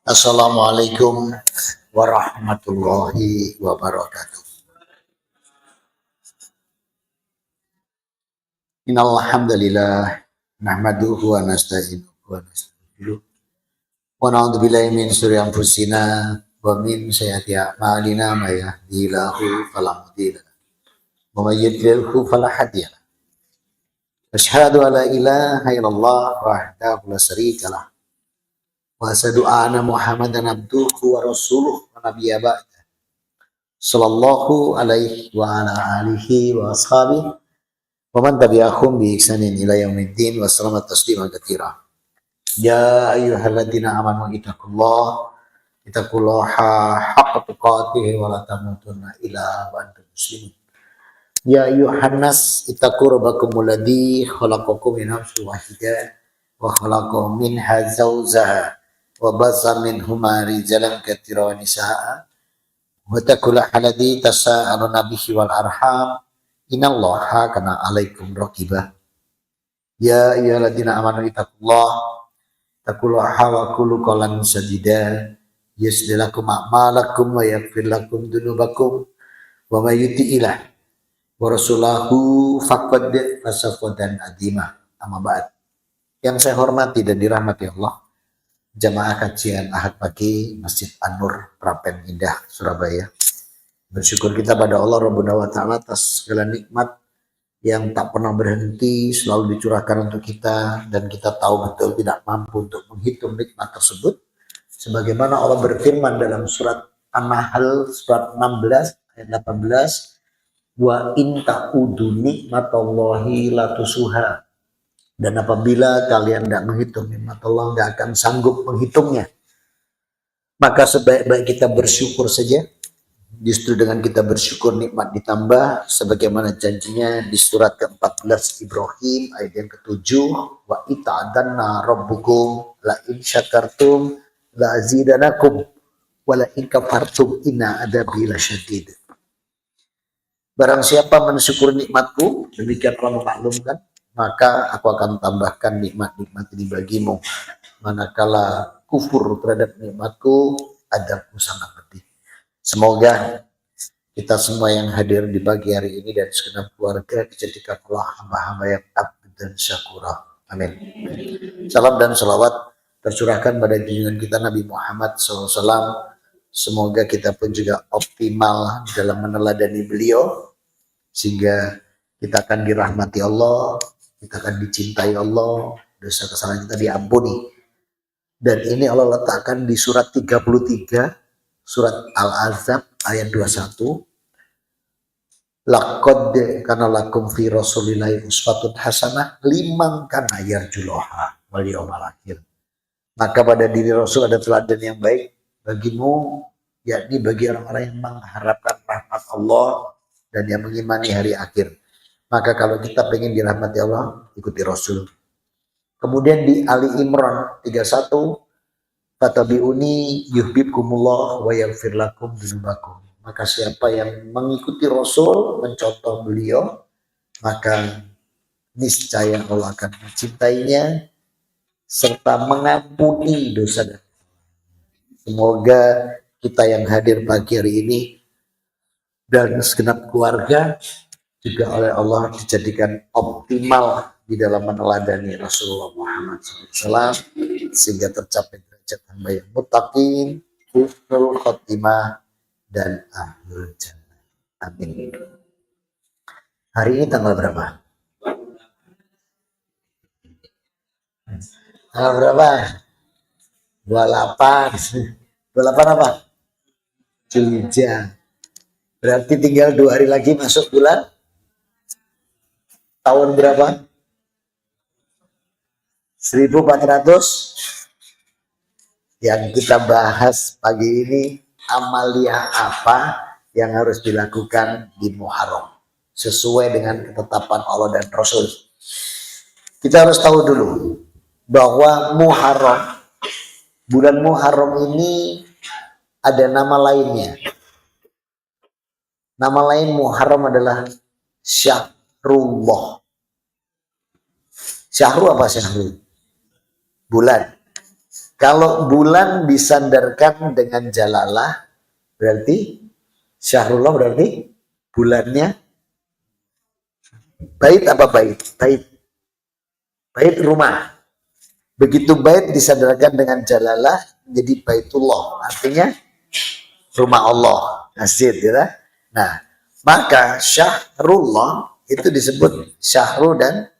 Assalamualaikum warahmatullahi wabarakatuh. Innal hamdalillah nahmaduhu wa nasta'inuhu wa nastaghfiruh wa na'udzu billahi min shururi anfusina wa min sayyiati a'malina may yahdihillahu fala mudilla lahu wa may yudlilhu fala hadiya lahu. Asyhadu an la ilaha illallah wahdahu la syarika lah wa asyhadu anna Muhammadan abduhu wa rasuluh wa nabiyya ba'da. Sallallahu alaihi wa ala alihi wa ashabihi wa man tabi'ahum bi ihsanin ila yaumiddin wa sallama tasliman katsira. Ya ayyuhalladzina amanu ittaqullaha haqqa tuqatih wa la tamutunna illa wa antum muslimun. Ya ayyuhan nas ittaqu rabbakumul ladzi khalaqakum min nafsin wahidah wa khalaqa minha zawjaha wa bassa minhuma rijalan katsiran wa nisaa'a wa taqullaha alladzi tasaaluna bihi wal arham innallaha kana 'alaikum raqibah. Ya ayyuhalladzina amanu taqullaha wa qulu qawlan sadida yuslih lakum a'malakum wa yaghfir lakum dzunubakum wa may yuti'illah wa rasulahu faqad fasaqadan azima. Amma ba'd. Yang saya hormati dan dirahmati Allah, jamaah kajian Ahad pagi Masjid An-Nur Prapen Indah Surabaya. Bersyukur kita pada Allah Rabbuna wa ta'ala atas segala nikmat yang tak pernah berhenti selalu dicurahkan untuk kita, dan kita tahu betul tidak mampu untuk menghitung nikmat tersebut. Sebagaimana Allah berfirman dalam surat An-Nahl surat 16 ayat 18, wa in ta'udu nikmatallahi la tusuha. Dan apabila kalian tidak menghitung nikmat Allah, nggak akan sanggup menghitungnya. Maka sebaik-baik kita bersyukur saja. Justru dengan kita bersyukur nikmat ditambah, sebagaimana janjinya di surat ke-14 Ibrahim ayat yang ke-7, wa ita'adanna rabbukum la in syakartum la azidanakum wa la in kafartum inna adabi lasyadid. Barang siapa mensyukur nikmatku, demikian Allah memaklumkan, maka aku akan tambahkan nikmat-nikmat ini bagimu. Manakala kufur terhadap nikmatku, adabku sangat pedih. Semoga kita semua yang hadir di pagi hari ini dan segenap keluarga dijadikan Allah hamba-hamba yang abd dan syakura. Amin. Salam dan salawat tercurahkan pada junjungan kita Nabi Muhammad SAW. Semoga kita pun juga optimal dalam meneladani beliau, sehingga kita akan dirahmati Allah, kita akan dicintai Allah, dosa kesalahan kita diampuni. Dan ini Allah letakkan di surat 33 surat Al-Ahzab ayat 21. Laqad kana lakum fi rasulillahi uswatun hasanah liman kana yarjullaha wal yawmal akhir. Maka pada diri Rasul ada teladan yang baik bagimu, yakni bagi orang-orang yang mengharapkan rahmat Allah dan yang mengimani hari akhir. Maka kalau kita pengen dirahmati Allah, ikuti Rasul. Kemudian di Ali Imran 31, fatabi'uni yuhibbukumullah wa yaghfir lakum dzunubakum. Maka siapa yang mengikuti Rasul, mencontoh beliau, maka niscaya Allah akan mencintainya serta mengampuni dosa. Semoga kita yang hadir pagi hari ini dan segenap keluarga juga oleh Allah dijadikan optimal di dalam meneladani Rasulullah Muhammad SAW, sehingga tercapai derajat hamba yang muttaqin, husnul khotimah, dan ahlul jannah. Amin. Hari ini tanggal berapa? Tanggal berapa? 28. 28 apa? Zulhijjah. Berarti tinggal 2 hari lagi masuk bulan tahun berapa? 1400. Yang kita bahas pagi ini, amalia apa yang harus dilakukan di Muharram sesuai dengan ketetapan Allah dan Rasul. Kita harus tahu dulu bahwa Muharram, bulan Muharram ini ada nama lainnya. Nama lain Muharram adalah Syahrullah. Syahru apa syahru? Bulan. Kalau bulan disandarkan dengan jalalah, berarti Syahrullah berarti bulannya. Bait apa bait? Bait. Bait rumah. Begitu bait disandarkan dengan jalalah, jadi Baitullah. Artinya rumah Allah. Asir, ya. Nah, maka Syahrullah itu disebut Syahru dan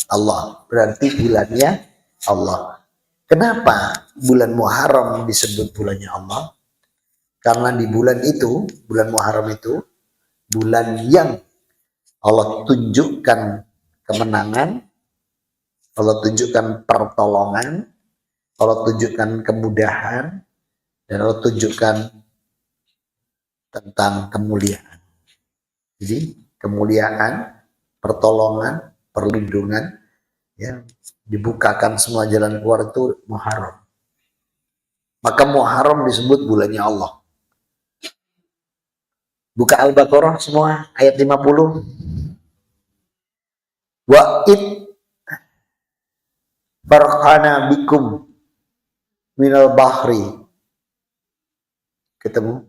Allah. Berarti bulannya Allah. Kenapa bulan Muharram disebut bulannya Allah? Karena di bulan itu, bulan Muharram itu, bulan yang Allah tunjukkan kemenangan, Allah tunjukkan pertolongan, Allah tunjukkan kemudahan, dan Allah tunjukkan tentang kemuliaan. Jadi kemuliaan, pertolongan, perlindungan, ya, dibukakan semua jalan keluar itu Muharram. Maka Muharram disebut bulannya Allah. Buka Al-Baqarah semua ayat 50. Wa'id barqana bikum minal bahri. Ketemu?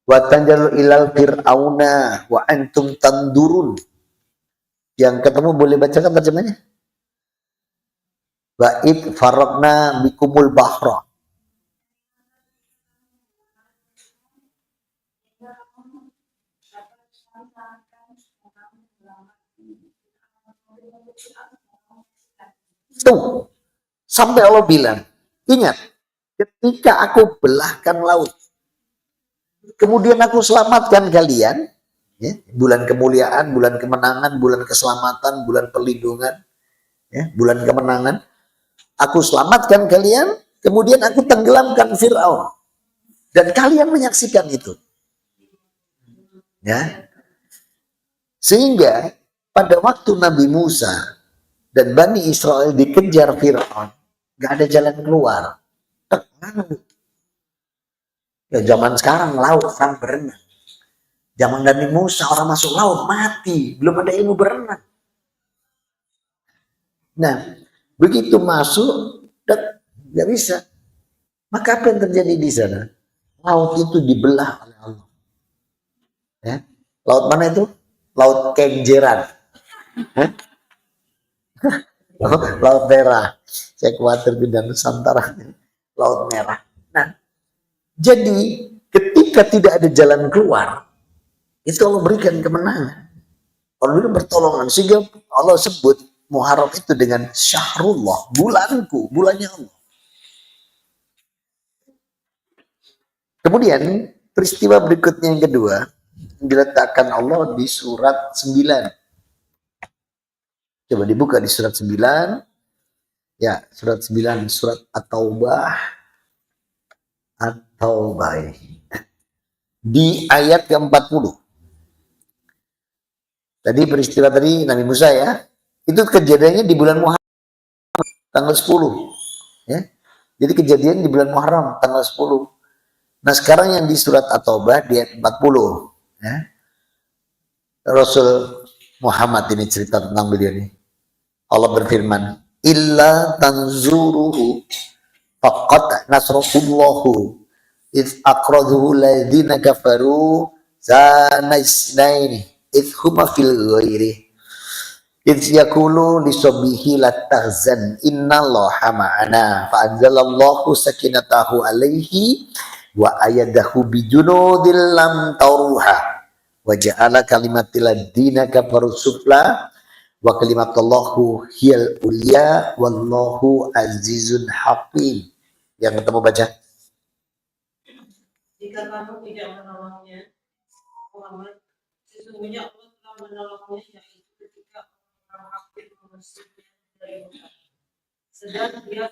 Wa tanjalu ilal fir'auna wa antum tandurun. Yang ketemu boleh bacakan terjemahnya? Wa'id faraqna bikumul bahra. Tuh, sampai Allah bilang, ingat, ketika aku belahkan laut, kemudian aku selamatkan kalian, ya, bulan kemuliaan, bulan kemenangan, bulan keselamatan, bulan perlindungan, ya, bulan kemenangan, aku selamatkan kalian, kemudian aku tenggelamkan Fir'aun, dan kalian menyaksikan itu, ya, sehingga pada waktu Nabi Musa dan Bani Israel dikejar Fir'aun, gak ada jalan keluar. Ya, zaman sekarang laut orang berenang. Zaman Nabi Musa orang masuk laut mati, belum ada ilmu berenang. Nah, begitu masuk, gak bisa. Maka apa yang terjadi di sana? Laut itu dibelah oleh Allah. Ya. Laut mana itu? Laut Kenjeran. Laut merah. Saya khawatir pindah Nusantara. Laut merah. Nah, jadi ketika tidak ada jalan keluar, itu Allah berikan kemenangan. Allah berikan pertolongan. Sehingga Allah sebut Muharram itu dengan Syahrullah, bulanku, bulannya Allah. Kemudian peristiwa berikutnya yang kedua, diletakkan Allah di surat 9. Coba dibuka di surat 9. Ya, surat 9, surat At-Taubah. At-Taubah. Di ayat ke-40. Tadi peristiwa tadi Nabi Musa, ya. Itu kejadiannya di bulan Muharram tanggal 10. Ya. Jadi kejadian di bulan Muharram tanggal 10. Nah, sekarang yang di surat At-Taubah di ayat 40. Ya. Rasul Muhammad ini cerita tentang beliau ini. Allah berfirman, illa tanzuruhu faqad nasrullahu iz aqraduhu ladhina kafaru zanaisnaini iz huma fil ghairi iz yakulu lisobihi latahzan innallaha ma'ana fa'anzalallahu sakinatahu alaihi wa ayadahu bijunudil lam tauruha wa ja'ala kalimatil ladhina kafaru sufla wa kalimatullahu hiyal ulia wallahu azizun hakim. Yang ketemu baca. Jika kamu tidak menolongnya, Muhammad, sesungguhnya Allah telah menolongnya, yaitu ketika orang kafir mengusirnya dari Mekah. Sedang dia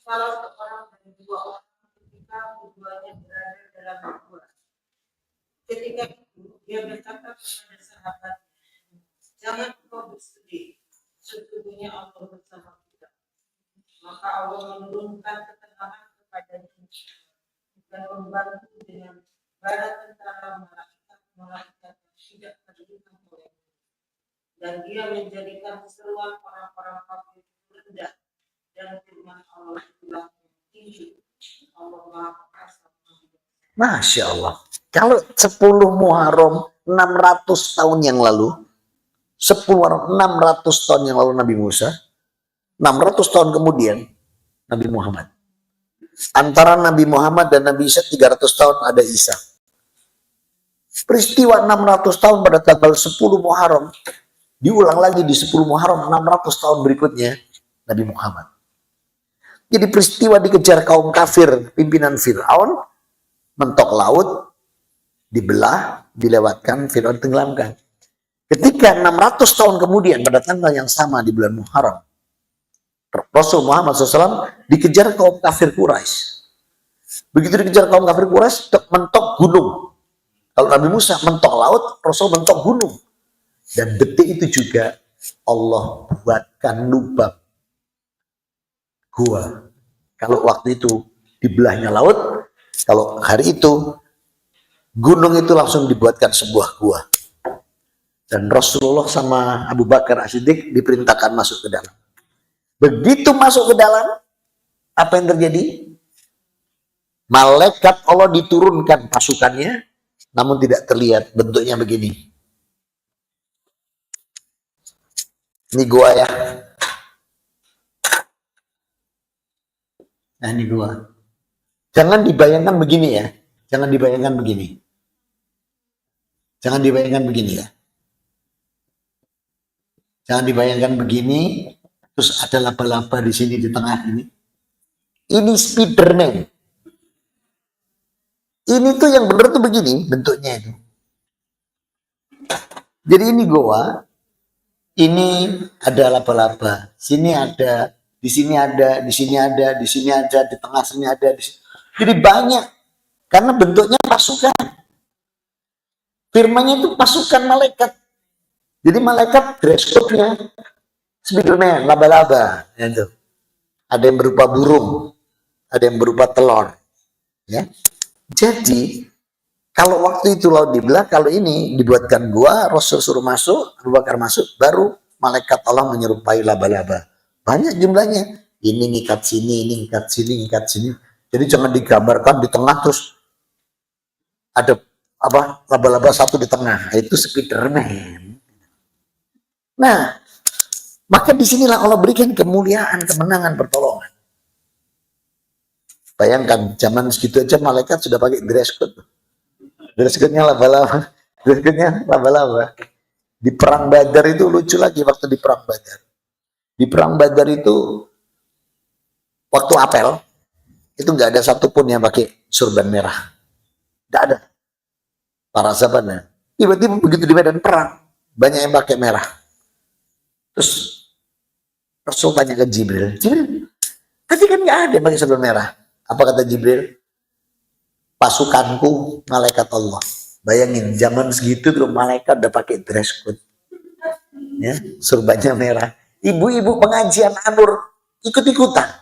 salah seorang dari dua orang ketika keduanya berada dalam gua. Ketika itu Dia berkata kepada sahabat, jangan kau bersedih, sesungguhnya Allah bersama kita. Maka Allah menurunkan ketenangan kepada kita dan membantu dengan bala tentara malaikat tidak terlihat oleh, dan dia menjadikan seruan orang-orang kafir rendah, dan firman Allah itulah yang tinggi. Allah Maha Perkasa. Masya Allah. Kalau 10 Muharram 600 tahun yang lalu, 10 600 tahun yang lalu Nabi Musa, 600 tahun kemudian Nabi Muhammad. Antara Nabi Muhammad dan Nabi Isa 300 tahun ada Isa. Peristiwa 600 tahun pada tanggal 10 Muharram diulang lagi di 10 Muharram 600 tahun berikutnya Nabi Muhammad. Jadi peristiwa dikejar kaum kafir, pimpinan Fir'aun, mentok laut, dibelah, dilewatkan, Fir'aun tenggelamkan. Ketika 600 tahun kemudian pada tanggal yang sama di bulan Muharram, Rasul Muhammad SAW dikejar kaum kafir Quraisy. Begitu dikejar kaum kafir Quraisy, mentok gunung. Kalau Nabi Musa mentok laut, Rasul mentok gunung. Dan detik itu juga Allah buatkan lubang gua. Kalau waktu itu dibelahnya laut, kalau hari itu gunung itu langsung dibuatkan sebuah gua. Dan Rasulullah sama Abu Bakar As-Siddiq diperintahkan masuk ke dalam. Begitu masuk ke dalam, apa yang terjadi? Malaikat Allah diturunkan pasukannya, namun tidak terlihat, bentuknya begini. Ini gua ya. Nah ini gua. Jangan dibayangkan begini ya. Jangan dibayangkan begini. Jangan dibayangkan begini ya. Jangan dibayangkan begini. Terus ada laba-laba di sini di tengah ini. Ini Spiderman. Ini tuh yang bener tuh begini bentuknya itu. Jadi ini goa, ini ada laba-laba, sini ada, di sini ada, di sini ada, di sini ada, di tengah sini ada, di sini. Jadi banyak karena bentuknya pasukan. Firmannya itu pasukan malaikat. Jadi malaikat dress code-nya Spiderman, laba-laba, gitu. Ada yang berupa burung, ada yang berupa telur, ya. Jadi kalau waktu itu laut dibelah, kalau ini dibuatkan gua, Rasul suruh masuk, Abu Bakar masuk, baru malaikat Allah menyerupai laba-laba. Banyak jumlahnya. Ini ngikat sini, ini ngikat sini, ngikat sini. Jadi jangan digambarkan di tengah terus ada apa laba-laba satu di tengah. Itu Spiderman. Nah, maka disinilah Allah berikan kemuliaan, kemenangan, pertolongan. Bayangkan, zaman segitu aja malaikat sudah pakai dress code. Dress code-nya laba-laba. Dress code-nya laba-laba. Di perang Badar itu lucu lagi waktu di perang Badar. Di perang Badar itu waktu apel itu nggak ada satupun yang pakai surban merah. Nggak ada. Para sahabatnya. Tiba-tiba begitu di medan perang banyak yang pakai merah. Terus Rasul tanya ke Jibril, Jibril, tadi kan nggak ada yang pakai surban merah. Apa kata Jibril? Pasukanku malaikat Allah. Bayangin zaman segitu tuh malaikat udah pakai dress code, ya, surbannya merah. Ibu-ibu pengajian Anur ikut-ikutan.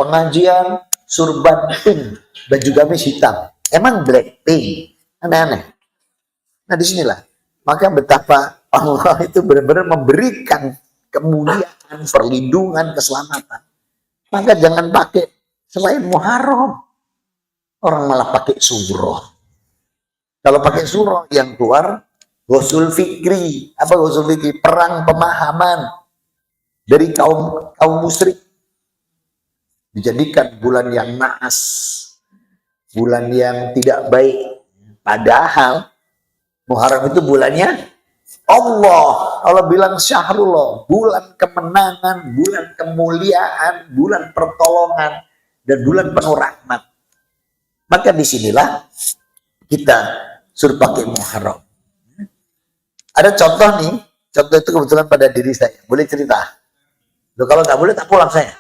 Pengajian surban pink, baju gamis hitam. Emang Blackpink, aneh-aneh. Nah disinilah, maka betapa Allah itu benar-benar memberikan kemuliaan, perlindungan, keselamatan. Maka jangan pakai selain Muharram. Orang malah pakai surah. Kalau pakai surah yang keluar, Ghusul Fikri. Apa Ghusul Fikri? Perang pemahaman dari kaum musyrik. Dijadikan bulan yang naas, bulan yang tidak baik. Padahal Muharram itu bulannya Allah. Allah bilang syahrullah, bulan kemenangan, bulan kemuliaan, bulan pertolongan, dan bulan penuh rahmat. Maka disinilah kita suruh pakai Muharram. Ada contoh nih, contoh itu kebetulan pada diri saya. Boleh cerita? Loh, kalau nggak boleh tak pulang saya.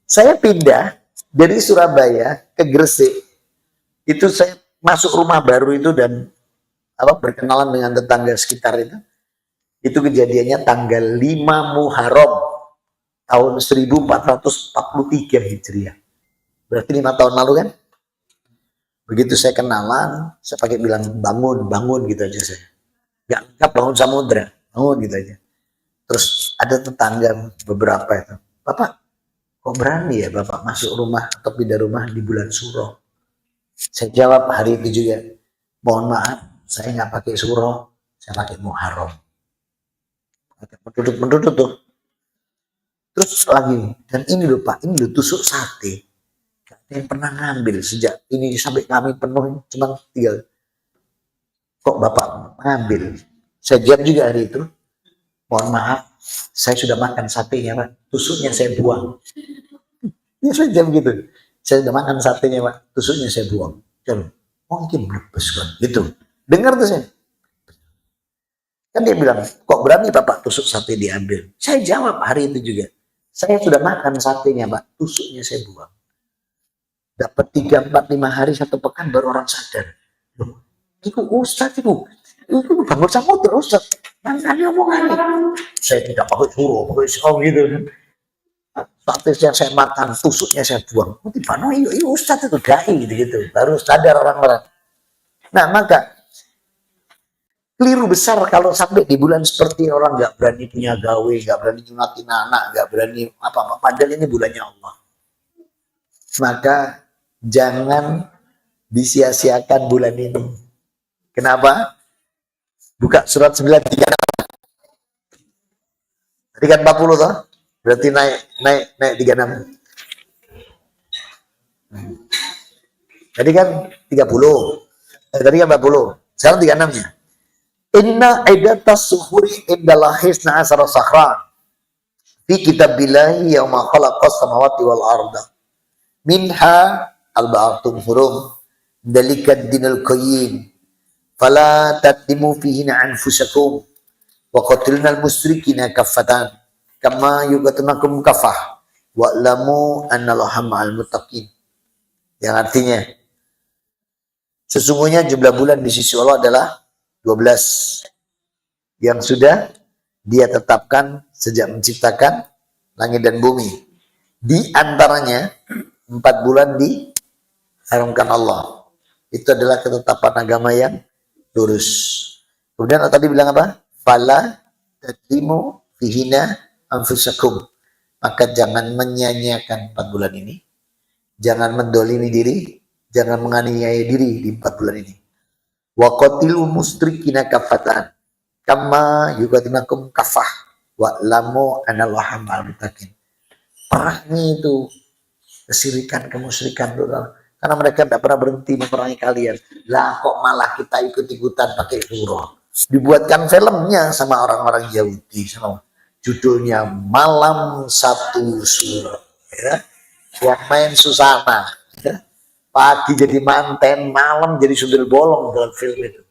Saya pindah dari Surabaya ke Gresik. Itu saya masuk rumah baru itu dan berkenalan dengan tetangga sekitar itu kejadiannya tanggal 5 Muharram tahun 1443 Hijriah. Berarti 5 tahun lalu kan? Begitu saya kenalan, saya pakai bilang bangun gitu aja saya. Gak lengkap bangun samudra, bangun gitu aja. Terus ada tetangga beberapa itu, Bapak, kok berani ya Bapak masuk rumah atau pindah rumah di bulan Suro? Saya jawab hari itu juga, mohon maaf, saya nggak pakai Suro, saya pakai Muharram. Penduduk tuh. Terus lagi, dan ini loh Pak, ini loh tusuk sate. Gak ada yang pernah ngambil sejak ini sampai kami penuh, cuma tinggal. Kok Bapak ngambil? Saya jawab juga hari itu, mohon maaf, saya sudah makan satenya Pak, tusuknya saya buang. Ya saya jawab gitu, saya sudah makan satenya Pak, tusuknya saya buang. Jangan, mungkin melepas kan, gitu. Dengar tuh saya. Kan dia bilang, kok berani Bapak tusuk sate diambil? Saya jawab hari itu juga, saya sudah makan satenya Pak, tusuknya saya buang. Dapat 3, 4, 5 hari, 1 pekan baru orang sadar. Loh, itu Ustadz itu bangun samudra Ustadz. Makanya omongannya. Saya tidak pakai suruh, pakai saung gitu. Sate yang saya makan, tusuknya saya buang. Tiba-tiba, iya Ustadz itu dai gitu. Baru sadar orang-orang. Nah maka keliru besar kalau sampai di bulan seperti orang nggak berani punya gawe, nggak berani nyunatin anak, nggak berani apa-apa. Padahal ini bulannya Allah. Maka jangan disia-siakan bulan ini. Kenapa? Buka surat 9:36. Tadi kan 40 toh? Berarti naik 36. Tadi kan 30. Tadi kan 40. Sekarang 36-nya. Inna iddatas suhuri indallahi hisna asara sahran fi kitabillahi yauma khalaqas samawati wal arda minha arba'atun hurum dalikad dinul qayyim fala tadlimu fihinna anfusakum wa qatilnal musyrikina kaffatan kama yuqatilunakum kafah wa'lamu annallaha ma'al muttaqin. Yang artinya sesungguhnya jumlah bulan di sisi Allah adalah 12 yang sudah dia tetapkan sejak menciptakan langit dan bumi. Di antaranya 4 bulan diharamkan Allah. Itu adalah ketetapan agama yang lurus. Kemudian tadi bilang apa? Fala tadlimu fihina anfusakum. Maka jangan menyanyiakan 4 bulan ini. Jangan mendolimi diri. Jangan menganiaya diri di 4 bulan ini. Wa qatilu musyrikina kafatan kama yuqatilunakum kafah wa lamu anallaha ma'al muttaqin. Perangi itu kesyirikan, kemusyrikan dulu. Karena mereka tidak pernah berhenti memerangi kalian. Lah kok malah kita ikut-ikutan pakai surah. Dibuatkan filmnya sama orang-orang Yahudi, sama judulnya Malam Satu Surah. Ya. Yang main Susana. Ya. Pagi jadi manten, malam jadi sundel bolong dalam film itu.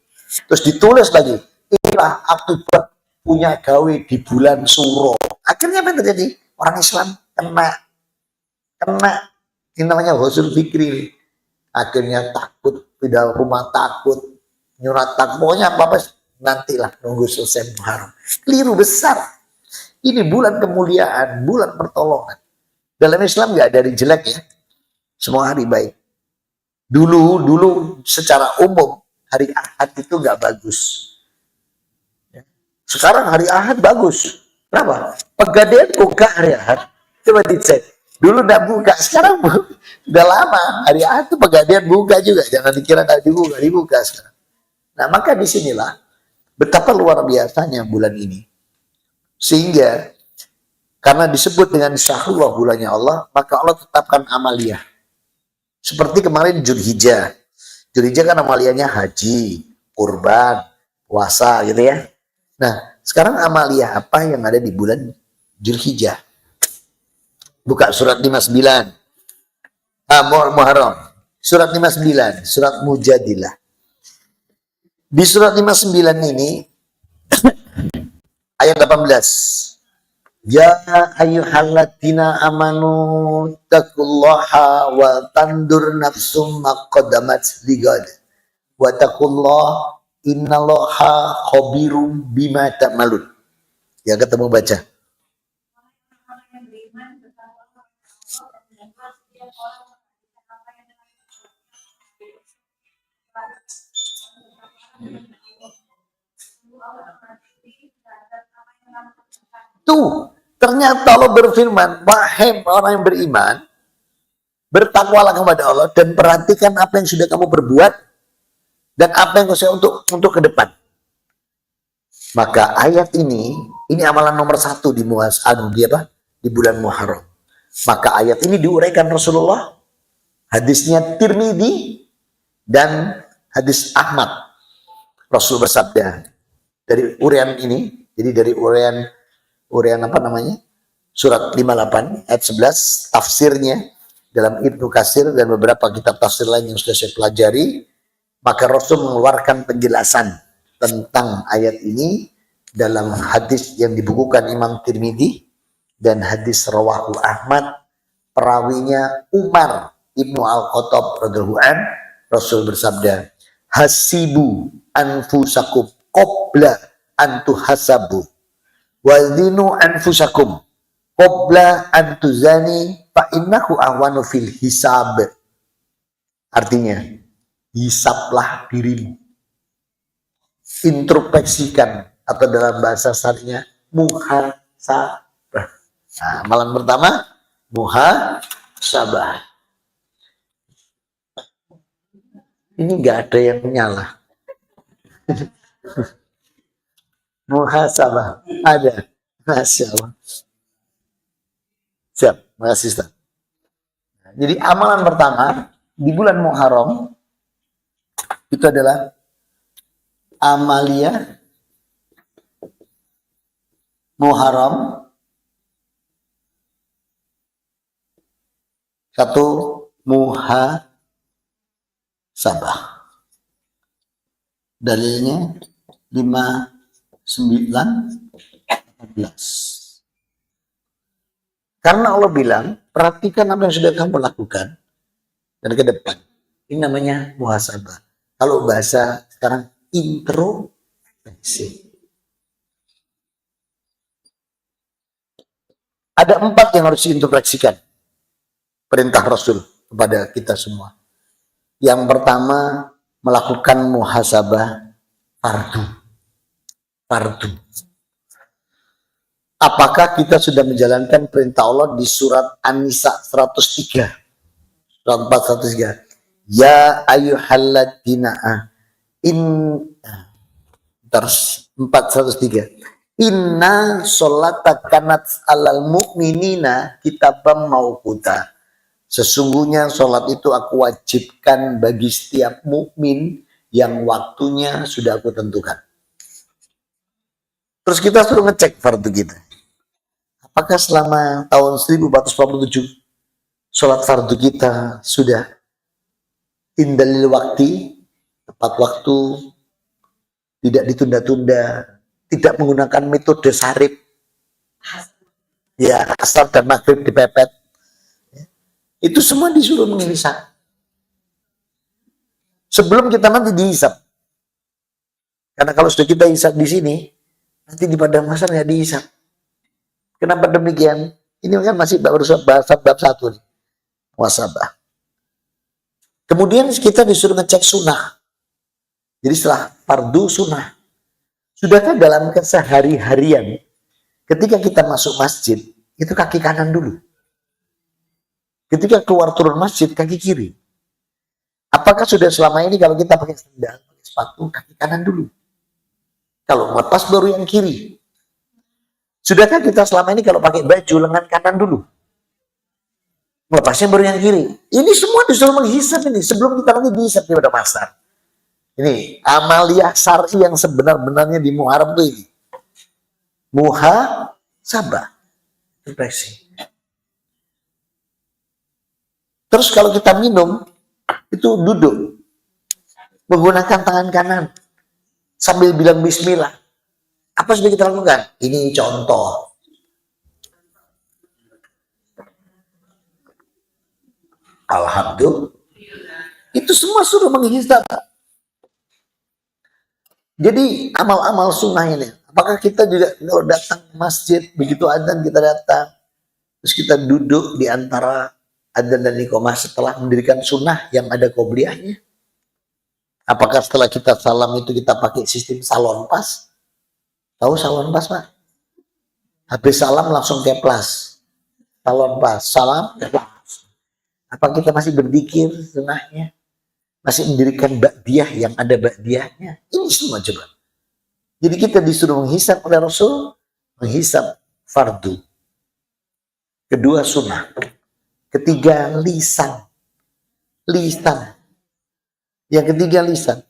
Terus ditulis lagi, inilah akibat punya gawe di bulan Suro. Akhirnya apa yang terjadi? Orang Islam kena ini namanya husnul fikri. Akhirnya takut, pindah rumah takut, nyurat takut, pokoknya apa-apa nantilah nunggu selesai Muharram. Keliru besar. Ini bulan kemuliaan, bulan pertolongan. Dalam Islam nggak ada hari jelek ya. Semua hari baik. Dulu secara umum hari Ahad itu nggak bagus. Sekarang hari Ahad bagus. Kenapa? Pegadaian buka hari Ahad. Coba dicek. Dulu nggak buka, sekarang udah lama. Hari Ahad itu Pegadaian buka juga. Jangan dikira nggak dibuka sekarang. Nah maka disinilah betapa luar biasanya bulan ini. Sehingga karena disebut dengan syahrullah bulannya Allah, maka Allah tetapkan amaliyah. Seperti kemarin Dzulhijjah. Dzulhijjah kan amaliyahnya haji, kurban, puasa gitu ya. Nah, sekarang amaliyah apa yang ada di bulan Dzulhijjah? Buka surat 59. Muharram. Surat 59, surat Mujadilah. Di surat 59 ini ayat 18. Ya ayyuhalladzina amanu taqullaha wa tandur nafsum ma qaddamat ligad wa taqullah innallaha khabirum bima ta'malun. Ya, ketemu baca. Orang yang beriman bertakwa kepada Allah dan setiap orang mengatakan apa yang Tuh, ternyata Allah berfirman, wahai orang yang beriman, bertakwalah kepada Allah dan perhatikan apa yang sudah kamu berbuat dan apa yang kau siap untuk ke depan. Maka ayat ini amalan nomor 1 di di bulan Muharram. Maka ayat ini diuraikan Rasulullah, hadisnya Tirmidzi dan hadis Ahmad. Rasul bersabda dari uraian ini, jadi dari uraian apa namanya? Surat 58 ayat 11, tafsirnya dalam Ibnu Katsir dan beberapa kitab tafsir lain yang sudah saya pelajari, maka Rasul mengeluarkan penjelasan tentang ayat ini dalam hadis yang dibukukan Imam Tirmidzi dan hadis rawahu Ahmad, perawinya Umar Ibnu Al-Khattab radhiyallahu an. Rasul bersabda, hasibu anfusakum qabla an tuhasabu wazinu anfusakum qabla an tuzani fa innahu ahwanu fil hisab. Artinya, hisablah dirimu, introspeksikan, atau dalam bahasa syar'inya muhasabah. Nah, amalan pertama muhasabah. Ini nggak ada yang nyala. Muhasabah ada. Masya Allah. Siap, makasih Ustaz. Jadi amalan pertama di bulan Muharram itu adalah amalia Muharram 1 muhasabah. Dalilnya 5:9-14. Karena Allah bilang, perhatikan apa yang sudah kamu lakukan dan ke depan. Ini namanya muhasabah. Kalau bahasa sekarang introspeksi. Ada 4 yang harus diintrospeksikan. Perintah Rasul kepada kita semua. Yang pertama, melakukan muhasabah fardu. Apakah kita sudah menjalankan perintah Allah di surat An-Nisa 103? Surat 403. Ya ayyuhalladzina terus 403. Inna sholata kanat alal mu'minina kitabam mauquta. Sesungguhnya sholat itu aku wajibkan bagi setiap mukmin yang waktunya sudah aku tentukan. Terus kita suruh ngecek fardu kita. Apakah selama tahun 1447 sholat fardu kita sudah indalil waktu, tepat waktu, tidak ditunda-tunda, tidak menggunakan metode sarif, ya asar dan maghrib dipepet. Itu semua disuruh menghisap. Sebelum kita nanti dihisap. Karena kalau sudah kita hisap di sini, nanti di padang mahsyar nggak dihisap. Kenapa demikian? Ini kan masih baru bahasa bab 1 nih. Muhasabah. Kemudian kita disuruh ngecek sunnah. Jadi setelah fardu sunnah. Sudahkah dalam kesehari-harian ketika kita masuk masjid, itu kaki kanan dulu. Ketika keluar turun masjid, kaki kiri. Apakah sudah selama ini kalau kita pakai sandal, pakai sepatu, kaki kanan dulu? Kalau melepas baru yang kiri. Sudahkah kita selama ini kalau pakai baju, lengan kanan dulu? Melepasnya baru yang kiri. Ini semua disuruh menghisap ini. Sebelum kita nanti dihisap di pada masar. Ini amalia syar'i yang sebenar-benarnya di Muharram itu ini. Muhasabah. Refleksi. Terus kalau kita minum, itu duduk. Menggunakan tangan kanan. Sambil bilang bismillah. Apa sudah kita lakukan? Ini contoh. Alhamdulillah. Itu semua suruh menghisap. Jadi amal-amal sunnah ini, apakah kita juga kalau datang ke masjid, begitu adzan kita datang, terus kita duduk di antara adzan dan iqamah setelah mendirikan sunnah yang ada qobliyahnya? Apakah setelah kita salam itu kita pakai sistem salon pas? Tahu salon pas, Pak? Habis salam langsung keplas. Salon pas, salam keplas. Apa kita masih berzikir sunnahnya? Masih mendirikan ba'diyah yang ada ba'diyahnya? Ini semua coba. Jadi kita disuruh menghisap oleh Rasul, menghisap fardu. Kedua sunnah. Ketiga lisan. Lisan. Yang ketiga lisan.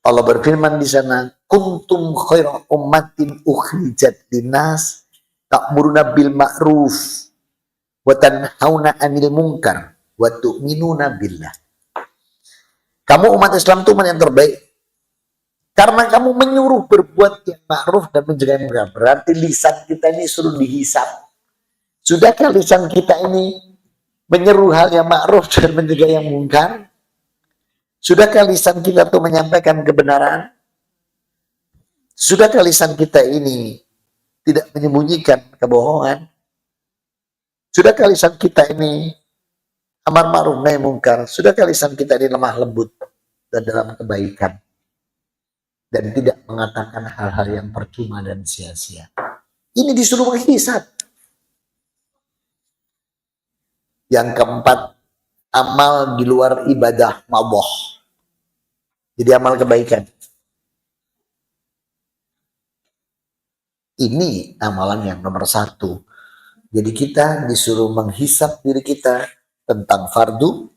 Allah berfirman di sana, kuntum khaira ummatin ukhrijat linnas ta'muruna bil ma'ruf wa tanhauna 'anil munkar wa tu'minuna billah. Kamu umat Islam itu umat yang terbaik karena kamu menyuruh berbuat yang ma'ruf dan mencegah yang munkar. Berarti lisan kita ini suruh dihisap. Sudahkah lisan kita ini menyeru hal yang ma'ruf dan mencegah yang munkar? Sudahkah lisan kita itu menyampaikan kebenaran? Sudahkah lisan kita ini tidak menyembunyikan kebohongan? Sudahkah lisan kita ini amar ma'ruf nahi munkar? Sudahkah lisan kita ini lemah lembut dan dalam kebaikan dan tidak mengatakan hal-hal yang percuma dan sia-sia? Ini disuruh menghisap. Yang keempat, amal di luar ibadah ma'boh. Jadi amal kebaikan. Ini amalan yang nomor satu. Jadi kita disuruh menghisap diri kita tentang fardu.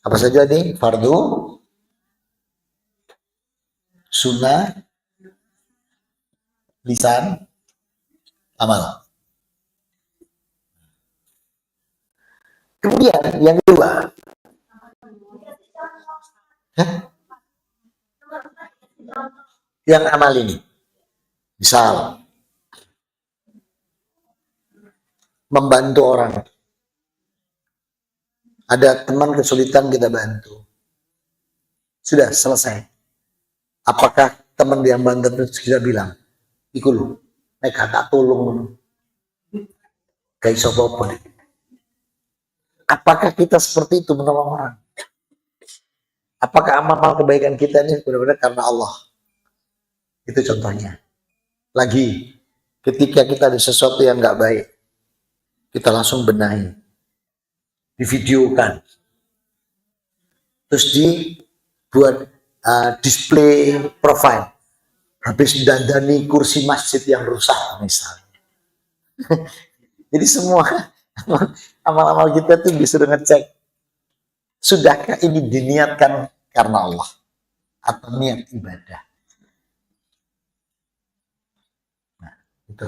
Apa saja nih? Fardu, sunnah, lisan, amal. Kemudian yang kedua, yang amal ini, misal membantu orang, ada teman kesulitan kita bantu, sudah selesai. Apakah teman yang bantu itu kita bilang, iku lu, nek kata tolong, kayak sopo. Apakah kita seperti itu menolong orang? Apakah amal kebaikan kita ini benar-benar karena Allah? Itu contohnya. Lagi, ketika kita ada sesuatu yang nggak baik, kita langsung benahi, divideokan, terus dibuat display profile. Habis dandani kursi masjid yang rusak misalnya. Jadi semua amal-amal kita tuh disuruh ngecek, sudahkah ini diniatkan karena Allah atau niat ibadah. Nah, itu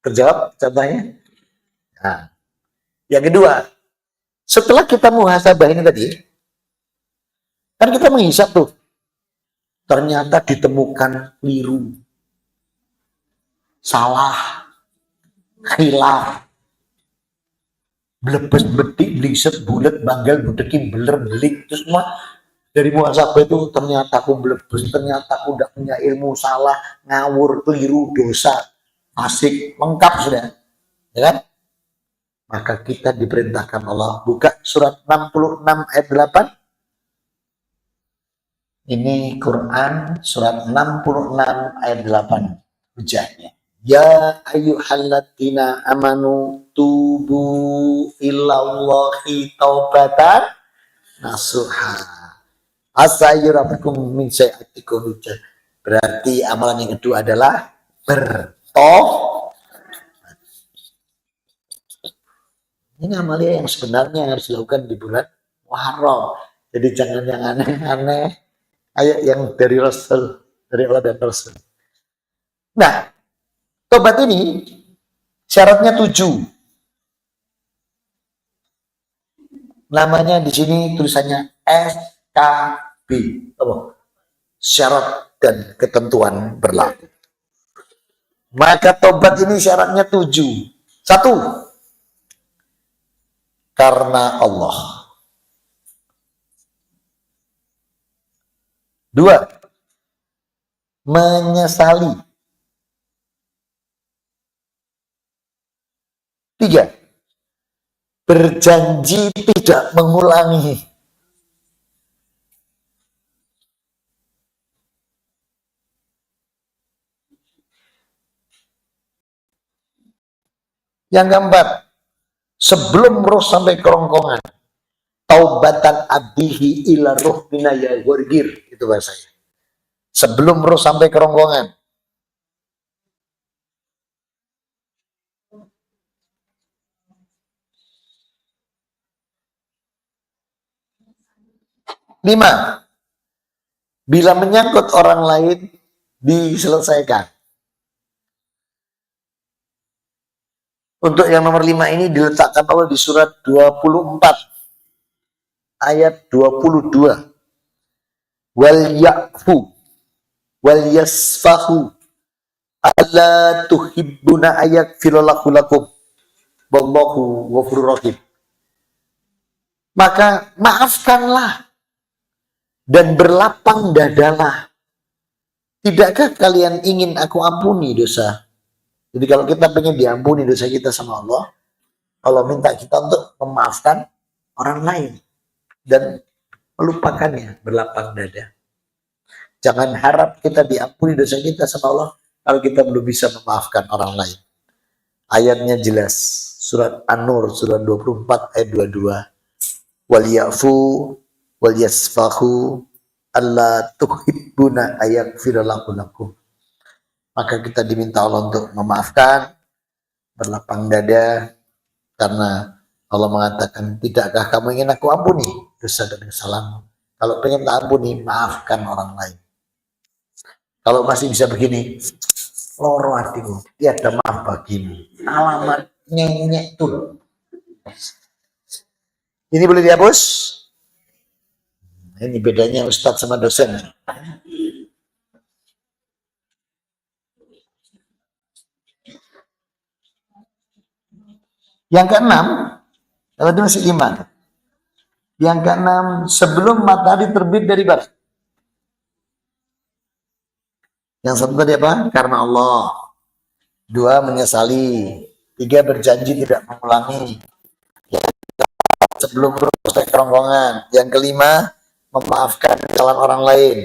terjawab contohnya. Nah, yang kedua, setelah kita muhasabah ini tadi, kan kita menghisap tuh, ternyata ditemukan keliru, salah, khilaf, blebes betik bliset bulat banggal budekin beler belik, terus semua dari muhasabah itu ternyata aku blebes, ternyata aku tidak punya ilmu, salah, ngawur, keliru, dosa, fasik, lengkap sudah, ya kan? Maka kita diperintahkan Allah, buka surat 66 ayat 8. Ini Quran surat 66 ayat 8 hujahnya. Ya ayyuhalladzina amanu tubu ilallahi taubatan nasuha. Asayyurabikum min syai'atikum. Berarti amalan yang kedua adalah bertobat. Ini amalia yang sebenarnya harus dilakukan di bulan Muharram. Jadi jangan yang aneh-aneh. Ayat yang dari Rasul, dari Allah dan Rasul. Nah, tobat ini syaratnya 7. Namanya di sini tulisannya SKB. Apa? Syarat dan ketentuan berlaku. Maka tobat ini syaratnya 7. 1. Karena Allah. 2. Menyesali. 3. Berjanji tidak mengulangi. Yang keempat, sebelum roh sampai kerongkongan, taubatan abdihi ila roh minaya gorgir. Itu bahasanya. Sebelum roh sampai kerongkongan. Lima, bila menyangkut orang lain, diselesaikan. Untuk yang nomor 5 ini diletakkan Allah di surat 24 ayat 22. Wal ya'fu wal yasfahu alla tuhibbuna ayaghfirallahu lakum wallahu ghafurur rahim. Maka maafkanlah dan berlapang dadalah. Tidakkah kalian ingin aku ampuni dosa? Jadi kalau kita pengen diampuni dosa kita sama Allah, Allah minta kita untuk memaafkan orang lain dan melupakannya, berlapang dada. Jangan harap kita diampuni dosa kita sama Allah kalau kita belum bisa memaafkan orang lain. Ayatnya jelas, surat An-Nur, surat 24 ayat 22. Wal ya'fu wal yasfahu alla tuhibbuna ayaghfirallahu lakum. Maka kita diminta Allah untuk memaafkan, berlapang dada, karena Allah mengatakan, tidakkah kamu ingin aku ampuni dosa dan kesalahanmu? Kalau pengen tak ampuni, maafkan orang lain. Kalau masih bisa begini, loro hatimu, tiada maaf bagimu. Alamat nyenyek tuh. Ini boleh dihapus? Ini bedanya Ustadz sama dosen. Yang keenam, tadi masih 5. Yang keenam, sebelum matahari terbit dari barat. Yang satu tadi apa? Karena Allah. 2, menyesali. 3, berjanji tidak mengulangi. Sebelum sampai kerongkongan. Yang kelima, memaafkan kesalahan orang lain.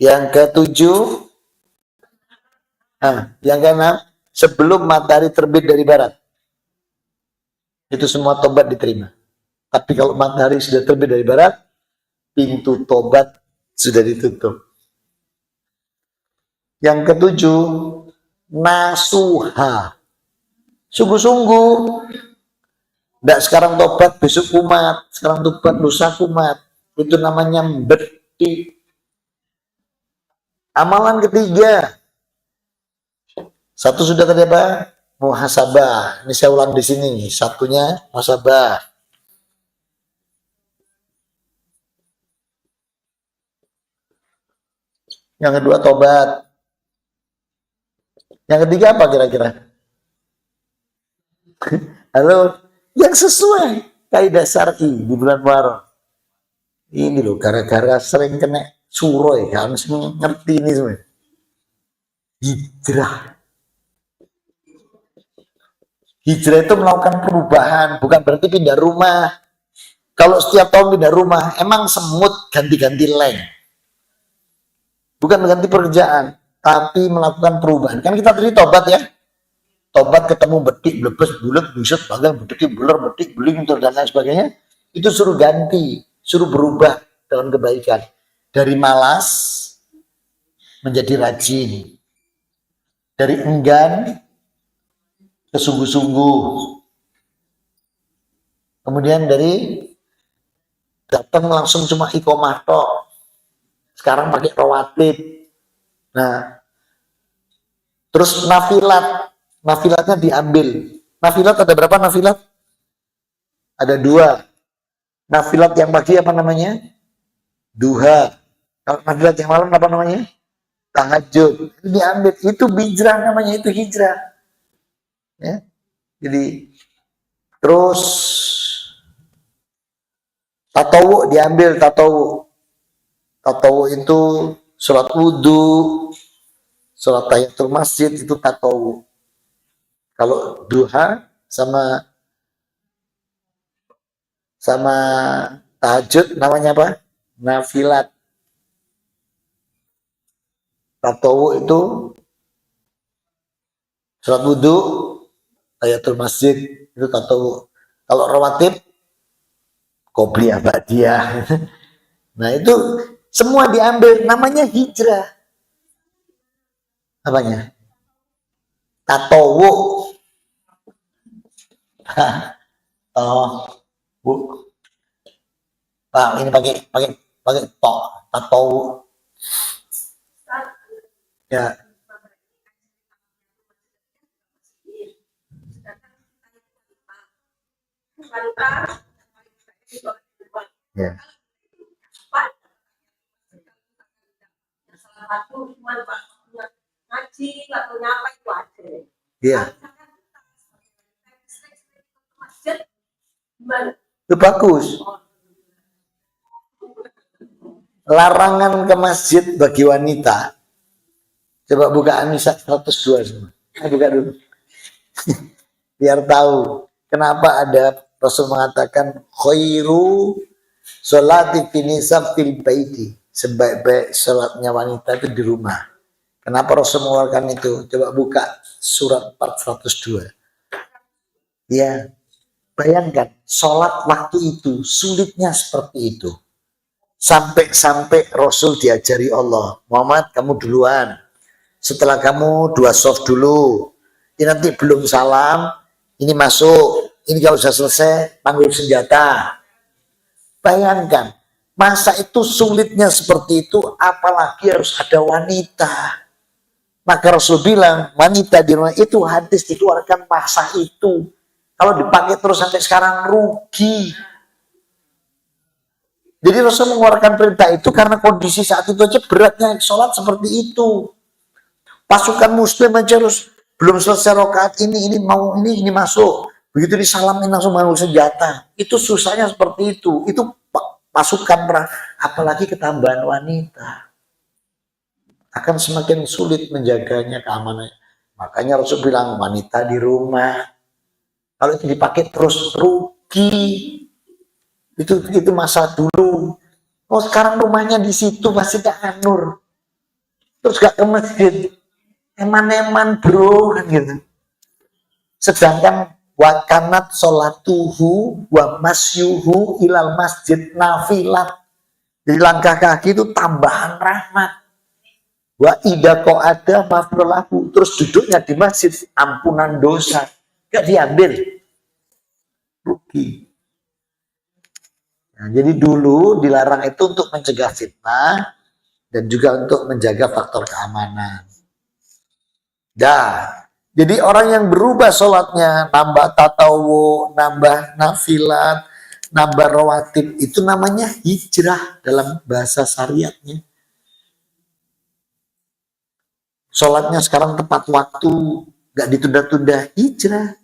Yang ketujuh, yang keenam, sebelum matahari terbit dari barat. Itu semua tobat diterima. Tapi kalau matahari sudah terbit dari barat, pintu tobat sudah ditutup. Yang ketujuh, nasuha. Sungguh-sungguh. Tidak sekarang tobat, besok kumat. Sekarang tobat, lusa kumat. Itu namanya beti. Amalan ketiga. Satu sudah tadi apa? Muhasabah. Ini saya ulang di sini. Satunya muhasabah. Yang kedua tobat. Yang ketiga apa kira-kira? Halo, yang sesuai kaidah syar'i di bulan Muharram. Ini loh, gara-gara sering kena suroy, harus ngerti ini semua. Hijrah. Hijrah itu melakukan perubahan, bukan berarti pindah rumah. Kalau setiap tahun pindah rumah, emang semut ganti-ganti leng. Bukan ganti pekerjaan, tapi melakukan perubahan. Kan kita tadi tobat ya. Tobat ketemu betik, blebes, bulat, buset, bagang, betik, buler, betik, beling, dan lain sebagainya. Itu suruh ganti, suruh berubah dalam kebaikan. Dari malas menjadi rajin. Dari enggan ke sungguh-sungguh. Kemudian dari datang langsung cuma iqomah tok. Sekarang pakai rawatib. Nah, terus nafilat. Nafilatnya diambil. Nafilat ada berapa nafilat? Ada 2. Nafilat yang pagi apa namanya? Duha. Kalau nafilat yang malam apa namanya? Tahajud. Itu diambil. Itu hijrah namanya. Itu hijrah. Ya. Jadi terus tatawu diambil, tatawu. Tatawu itu sholat wudhu, sholat tahiyatul masjid itu tatawu. Kalau duha sama tahajud namanya apa? Nafilat. Tatawu itu sholat wudhu, tahiyatul masjid itu tatawu. Kalau rawatib qobliyah ba'diyah. Nah itu semua diambil, namanya hijrah. Apanya? Tatawu. Oh, Bu. Pak, ini pakai to, tatawu. Ya. Ya. Ngaji atau nyapa itu ada. Iya. Itu bagus. Larangan ke masjid bagi wanita. Coba buka An-Nisa 102 semua. Buka dulu. Biar tahu kenapa ada Rasul mengatakan khairu sholati finisa fil baiti. Sebaik-baik sholatnya wanita itu di rumah. Kenapa Rasul mengeluarkan itu? Coba buka surat 402. Ya, bayangkan sholat waktu itu sulitnya seperti itu. Sampai Rasul diajari Allah, Muhammad kamu duluan. Setelah kamu 2 soft dulu. Ini nanti belum salam, ini masuk. Ini kalau sudah selesai, panggil senjata. Bayangkan, masa itu sulitnya seperti itu, apalagi harus ada wanita. Maka Rasul bilang, wanita di rumah itu hadis dikeluarkan masa itu. Kalau dipakai terus sampai sekarang rugi. Jadi Rasul mengeluarkan perintah itu karena kondisi saat itu aja beratnya sholat seperti itu. Pasukan muslim aja harus belum selesai rakaat ini masuk. Begitu disalamin langsung manggul senjata. Itu susahnya seperti itu. Itu pasukan perang. Apalagi ketambahan wanita. Akan semakin sulit menjaganya keamanannya. Makanya Rasul bilang wanita di rumah. Kalau itu dipakai terus rugi. Itu masa dulu. Oh sekarang rumahnya di situ masih gak nur. Terus gak ke masjid. Eman-eman bro kan gitu. Sedangkan wakanat sholatuhu wa masyuhu ilal masjid nafilat. Jadi langkah kaki itu tambahan rahmat. Wa ida ko ada mafrolahu. Terus duduknya di masjid ampunan dosa. Gak diambil. Rugi. Nah, jadi dulu dilarang itu untuk mencegah fitnah dan juga untuk menjaga faktor keamanan. Jadi orang yang berubah sholatnya, nambah tatawu, nambah nafilat, nambah rawatib, itu namanya hijrah dalam bahasa syariatnya. Sholatnya sekarang tepat waktu, gak ditunda-tunda, hijrah.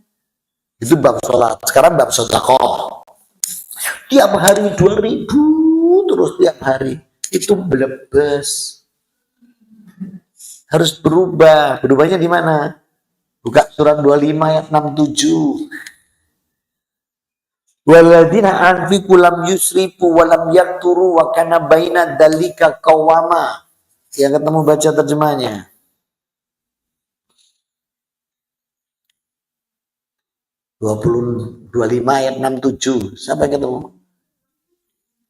Itu bab sholat. Sekarang bab sedekah. Tiap hari 2.000 terus tiap hari. Itu belebes. Harus berubah. Berubahnya di mana? Buka surat 25 ayat 67. Waladina anfiqu lam yusrifu wa lam yaqturu wa kana baina dzalika qawama. Yang ketemu baca terjemahnya. 25 ayat 67. Siapa yang ketemu?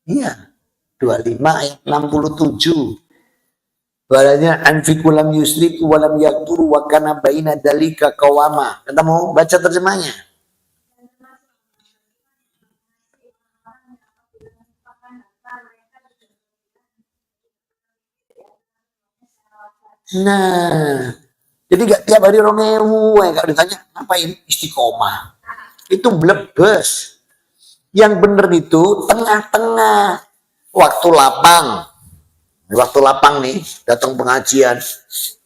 Iya. 25 ayat 67. Walanya anfiqu lam yusrifu wa lam yaqturu wa kana baina dzalika qawama. Ketemu baca terjemahnya. Nah, jadi gak tiap hari 2.000, gak ditanya ngapain istiqomah. Itu blebes. Yang bener itu tengah-tengah. Waktu lapang nih, datang pengajian,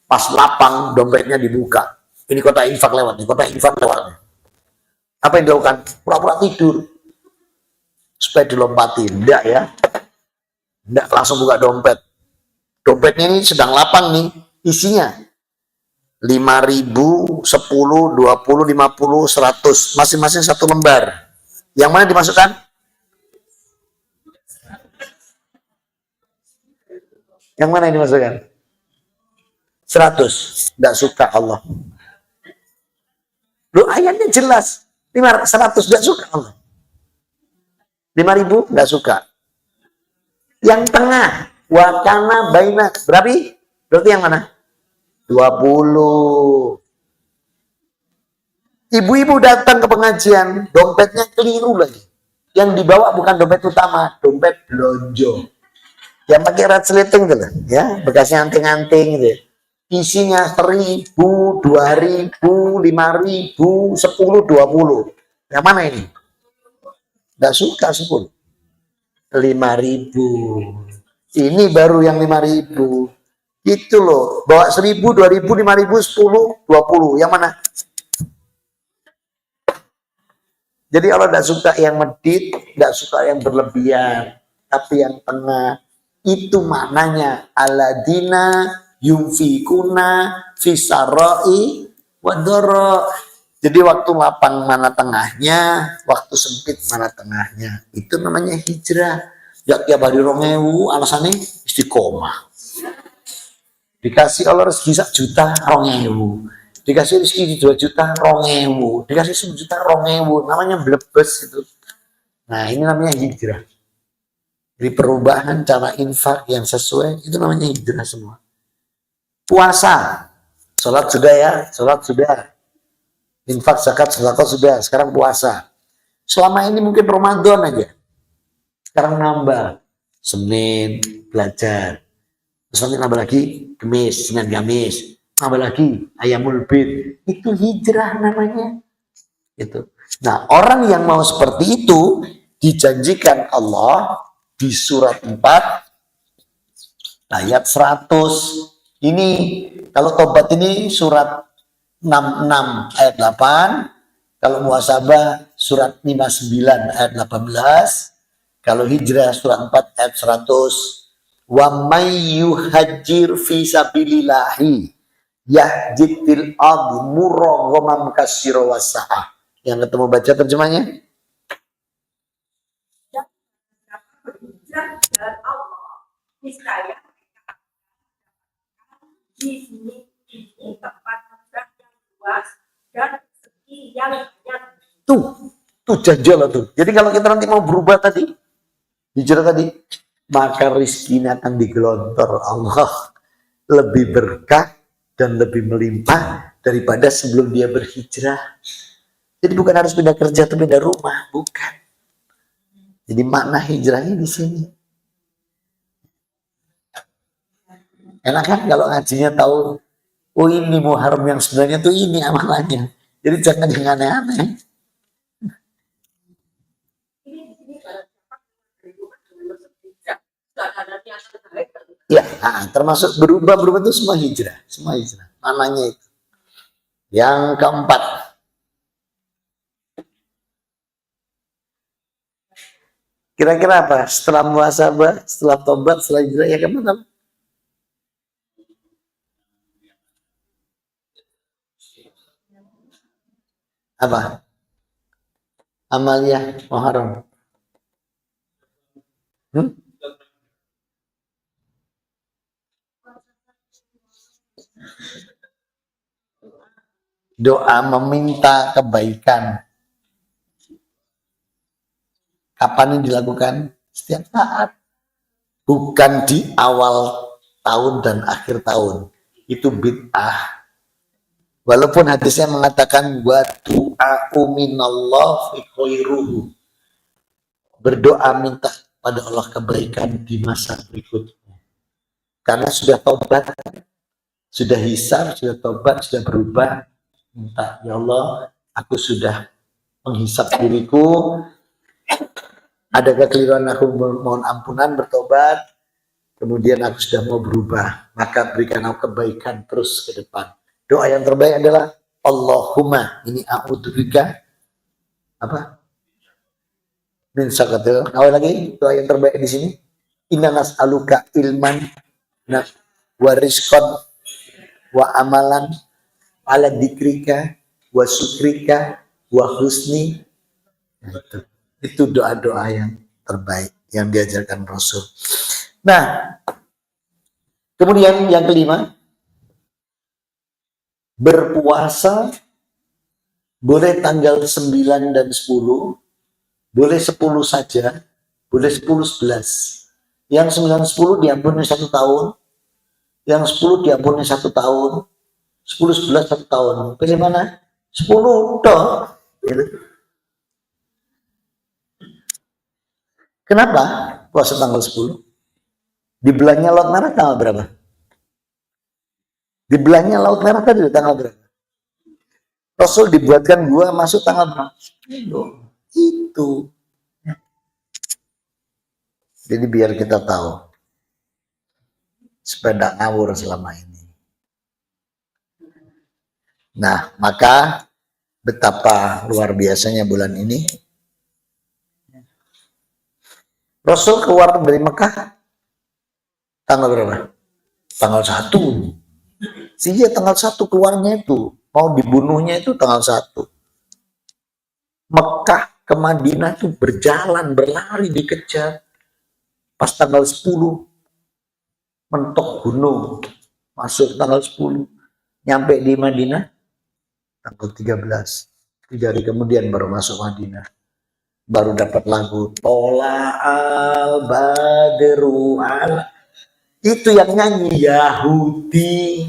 pas lapang dompetnya dibuka. Ini kota infak lewat nih, Apa yang dilakukan? Pura-pura tidur. Supaya dilompatin. Enggak ya. Nggak langsung buka dompet. Dompetnya ini sedang lapang nih, isinya 5.000, 10, 20, 50, 100, masing-masing satu lembar. Yang mana dimasukkan? Yang mana yang dimasukkan? 100. Nggak suka Allah. Lu ayatnya jelas. 100 nggak suka Allah. 5.000 nggak suka. Yang tengah, wakana baina, berarti yang mana? 20. Ibu-ibu datang ke pengajian, dompetnya keliru lagi. Yang dibawa bukan dompet utama, dompet belonjo. Yang pakai rat seliting gitu loh, ya, bekasnya anting-anting gitu. Isinya 1.000, 2.000, 5.000, 10, 20. Yang mana ini? Nggak suka 10. 5.000. Ini baru yang 5.000. Itu loh, bawa 1.000, 2.000, 5.000, 10, 20. Yang mana? Jadi Allah tidak suka yang medit, tidak suka yang berlebihan, tapi yang tengah. Itu maknanya aladina yunfikuna fisaroi wadoro. Jadi waktu lapang mana tengahnya, waktu sempit mana tengahnya. Itu namanya hijrah. Ya tiap hari 2.000, alasannya istiqomah. Dikasih Allah rezeki 1 juta 2.000. Dikasih rezeki 2 juta 2.000. Dikasih 1 juta 2.000. Namanya blebes itu. Nah ini namanya hijrah. Jadi perubahan cara infak yang sesuai, itu namanya hijrah semua. Puasa. Sholat sudah ya, sholat sudah. Infak, zakat, sedekah sudah. Sekarang puasa. Selama ini mungkin Ramadan aja. Sekarang nambah. Senin, belajar. Terus nanti nambah lagi, Kamis, Senin, Kamis. Nambah lagi, Ayamul Bid. Itu hijrah namanya. Itu. Nah, orang yang mau seperti itu, dijanjikan Allah di surat 4, ayat 100. Ini, kalau tobat ini surat 66 ayat 8, kalau muhasabah surat 59 ayat 18, kalau hijrah surat 4 ayat 100. Wa may yuhajjir fi sabilillahi yahjid fil ardi muraghaman katsira wasa'a. Yang ketemu baca terjemahnya? Dan Allah niscaya di sini tempat yang luas dan rezeki yang banyak. Tuh jajal tuh. Jadi kalau kita nanti mau berubah tadi, hijrah tadi, maka rizkinya akan digelontor Allah lebih berkah dan lebih melimpah daripada sebelum dia berhijrah. Jadi bukan harus pindah kerja atau pindah rumah, bukan. Jadi makna hijrahnya di sini. Enak kan kalau ngajinya tahu, oh ini Muharram yang sebenarnya tuh ini amalannya. Jadi jangan yang aneh-aneh. Ya, termasuk berubah itu semua hijrah, Maknanya itu. Yang keempat, kira-kira apa? Setelah muhasabah, setelah tobat, setelah hijrah, ya keempat apa? Amalia Muharram. Doa meminta kebaikan. Kapan ini dilakukan? Setiap saat. Bukan di awal tahun dan akhir tahun. Itu bid'ah. Walaupun hadisnya mengatakan wa du'a'u minallah fi khairuhu. Berdoa minta pada Allah kebaikan di masa berikutnya. Karena sudah tobat, sudah hisar, sudah tobat, sudah berubah. Minta, ya Allah, aku sudah menghisap diriku, ada kekeliruan, aku mohon ampunan, bertobat, kemudian aku sudah mau berubah, maka berikan aku kebaikan terus ke depan. Doa yang terbaik adalah Allahumma ini a'udzubika apa? Min sakatil. Awal lagi doa yang terbaik di sini. Inna nas'aluka ilman wa rizqan wa amalan ala dikrika wa syukrika wa husni. Nah, itu doa-doa yang terbaik yang diajarkan Rasul. Nah, kemudian yang kelima, berpuasa boleh tanggal 9 dan 10, boleh 10 saja, boleh 10, 11. Yang 9, 10 diampuni 1 tahun, yang 10 diampuni 1 tahun, 10, 11 1 tahun. Pilih mana? 10 toh. Kenapa puasa tanggal 10? Di belahnya Laut Merah tanggal berapa? Di belahnya Laut Merah tadi tanggal berapa? Rasul dibuatkan gua masuk tanggal berapa? Itu. Jadi biar kita tahu. Supaya tidak ngawur selama ini. Nah, maka betapa luar biasanya bulan ini. Rasul keluar dari Mekah tanggal berapa? Tanggal 1. Iya, tanggal 1 keluarnya itu. Mau dibunuhnya itu tanggal 1. Mekah ke Madinah itu berjalan, berlari, dikejar. Pas tanggal 10, mentok gunung. Masuk tanggal 10. Nyampe di Madinah tanggal 13. 3 hari kemudian baru masuk Madinah. Baru dapat lagu Tola al Badru al. Itu yang nyanyi Yahudi.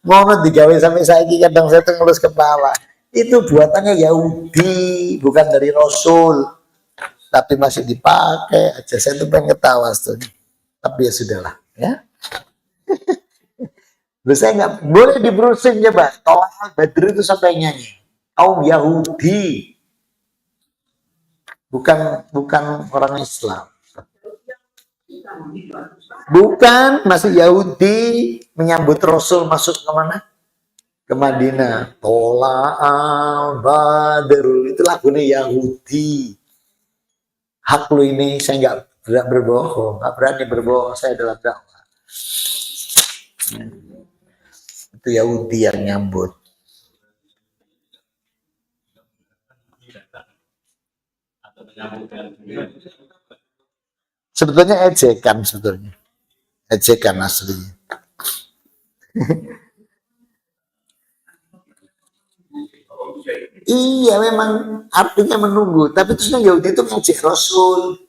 Ngono digawe sampai saiki kadang saya tuh ngelus kepala. Itu buatannya Yahudi, bukan dari Rasul. Tapi masih dipakai aja. Saya tuh pengen ketawa tuh. Tapi ya sudahlah, ya. Loh, saya nggak boleh di browsing coba. Tola al Badru itu sampai nyanyi. Kaum Yahudi. Bukan orang Islam. Bukan, masih Yahudi menyambut Rasul masuk ke mana? Ke Madinah. Tola al Badru, itu lagunya Yahudi. Hak lu ini saya nggak berbohong, nggak berani berbohong, saya adalah dakwah. Itu Yahudi yang nyambut. Sebetulnya ejekan sebetulnya. Ejekan aslinya. Iya, memang artinya menunggu. Tapi terusnya Yahudi itu ngejek Rasul.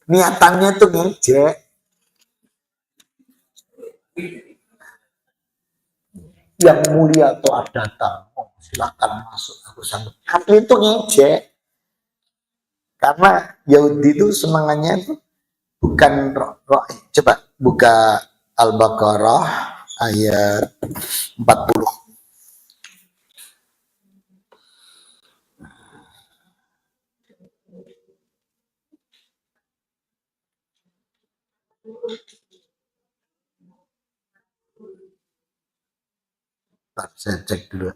Niatannya tuh ngejek. Yang mulia telah datang. Oh, silakan masuk. Aku sanggup. Artinya itu ngejek. Karena Yahudi itu semangatnya itu bukan coba buka Al-Baqarah ayat 40. Saya cek dulu.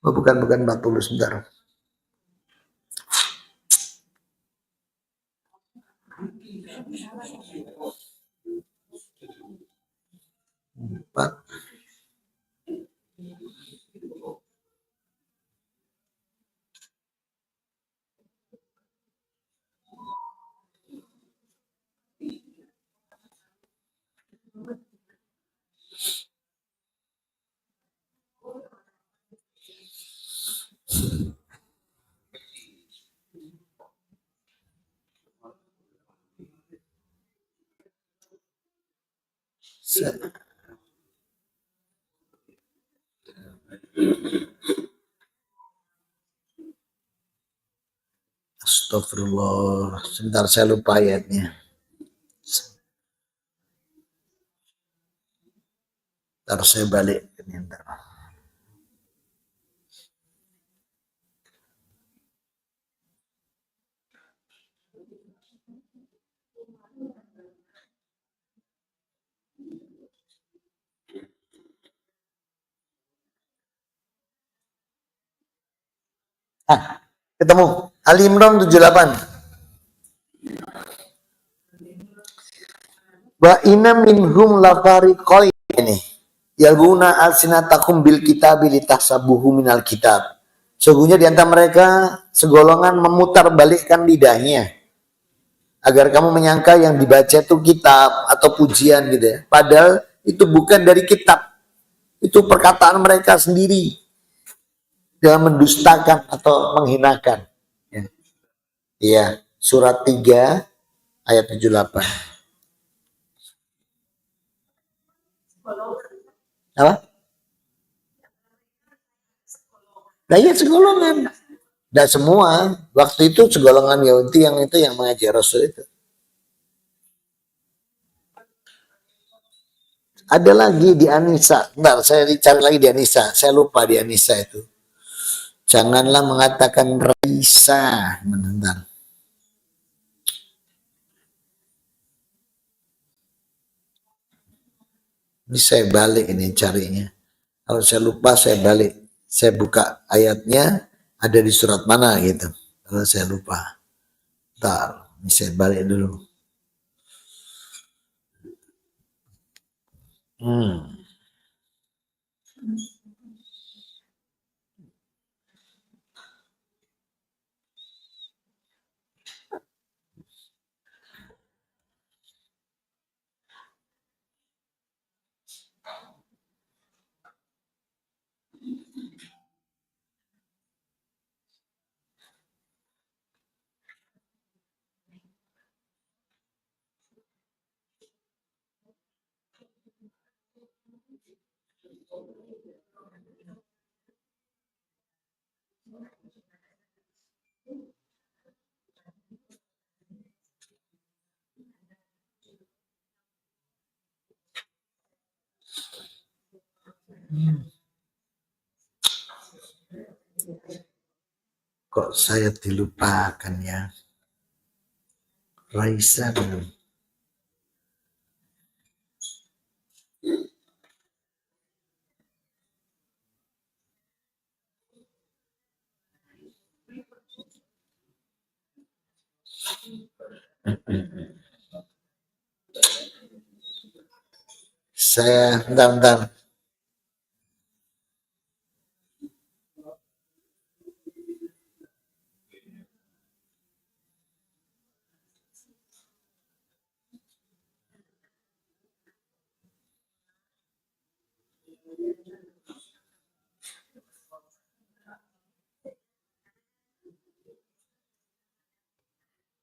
Oh, bukan 40, sebentar. Empat. Astagfirullah. Sebentar, saya lupa ayatnya. Ntar saya balik. Ketemu Ali Imran 78. Wa inna minhum lafariqain ini yalguna alsinatakum bil kitabi litahsabuhu minal kitab. Sesungguhnya di antara mereka segolongan memutar balikkan lidahnya agar kamu menyangka yang dibaca itu kitab atau pujian gitu ya. Padahal itu bukan dari kitab. Itu perkataan mereka sendiri dalam mendustakan atau menghinakan. Ya. Iya, surat 3 ayat 78. Apa? Nah iya segolongan. Tidak semua. Waktu itu segolongan Yahudi yang itu yang mengajar Rasul itu. Ada lagi di Anisa. Bentar, saya cari lagi di Anisa. Saya lupa di Anisa itu. Janganlah mengatakan Raisa. Bentar. Ini saya balik ini carinya. Kalau saya lupa saya balik. Saya buka ayatnya ada di surat mana gitu. Kalau saya lupa. Bentar, ini saya balik dulu. Kok saya dilupakan ya? Raisa belum. Saya bentar.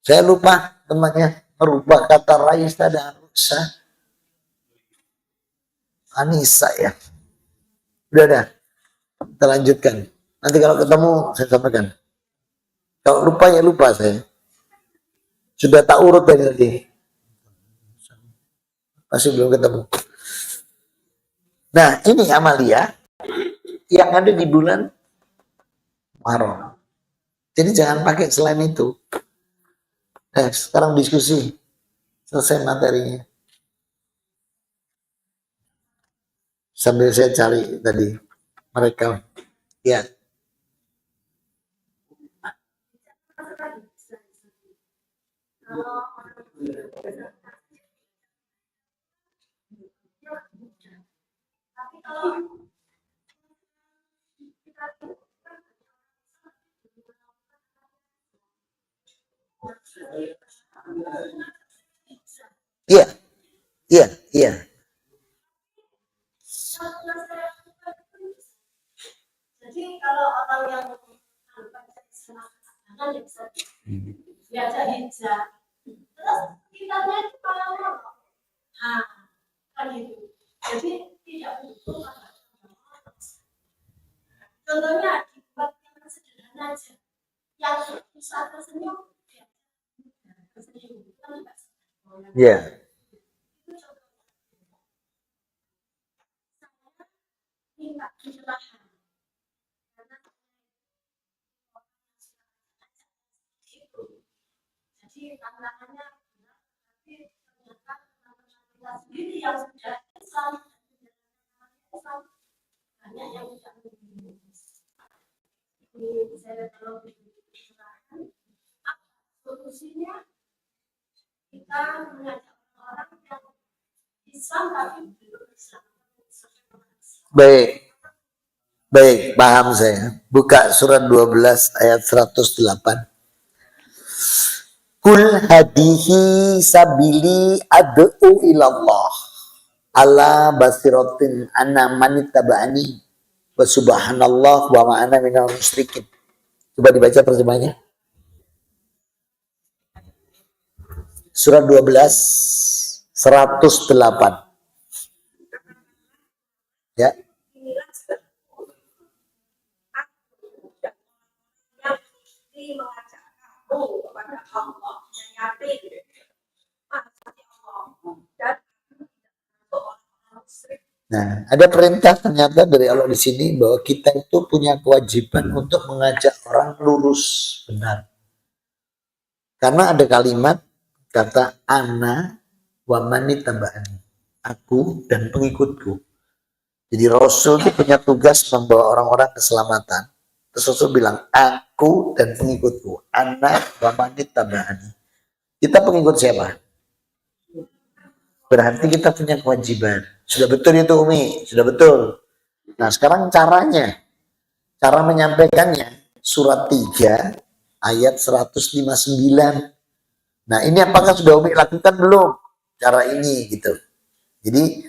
Saya lupa temannya merubah kata Raisa dan Anissa ya. Udah. Kita lanjutkan. Nanti kalau ketemu saya sampaikan. Kalau lupa ya lupa saya. Sudah tak urut tadi. Masih belum ketemu. Nah ini Amalia yang ada di bulan Muharram. Jadi jangan pakai selain itu. Sekarang diskusi. Selesai materinya. Sambil saya cari tadi mereka. Ya. Iya. Jadi kalau orang yang diajak hijab, terus kitabnya itu kalau kan gitu. Jadi tidak butuh. Contohnya dibuat yang sederhana aja, yang bisa tersenyum, Iya. minta pencerahan. Jadi sih tantangannya, tapi ternyata teman-teman kita sendiri yang sudah Islam, banyak yang tidak mengerti. Jadi saya kalau diserahkan, apa solusinya? Kita mengajak orang yang Islam tapi belum Islam. Baik, paham saya. Buka surat 12 ayat 108. Kul hadihi sabili ad'u ilallah ala basiratin ana manittaba'ani wa subhanallah wa ma ana minal musyrikin. Coba dibaca terjemahnya. Surat 12 108. Ya. Inilah sebetulnya aku dan yang mesti mengajak kamu kepada Allah yang yakin pasti Allah dan orang musyrik. Nah, ada perintah ternyata dari Allah di sini bahwa kita itu punya kewajiban untuk mengajak orang lurus benar. Karena ada kalimat kata ana wa manittaba'ani, aku dan pengikutku. Jadi Rasul itu punya tugas membawa orang-orang keselamatan. Terus Rasul bilang, aku dan pengikutku, ana wa manittaba'ani. Kita pengikut siapa? Berarti kita punya kewajiban. Sudah betul itu Umi, sudah betul. Nah sekarang caranya, cara menyampaikannya, surat 3 ayat 159. Nah ini apakah sudah Umi lakukan belum? Cara ini gitu. Jadi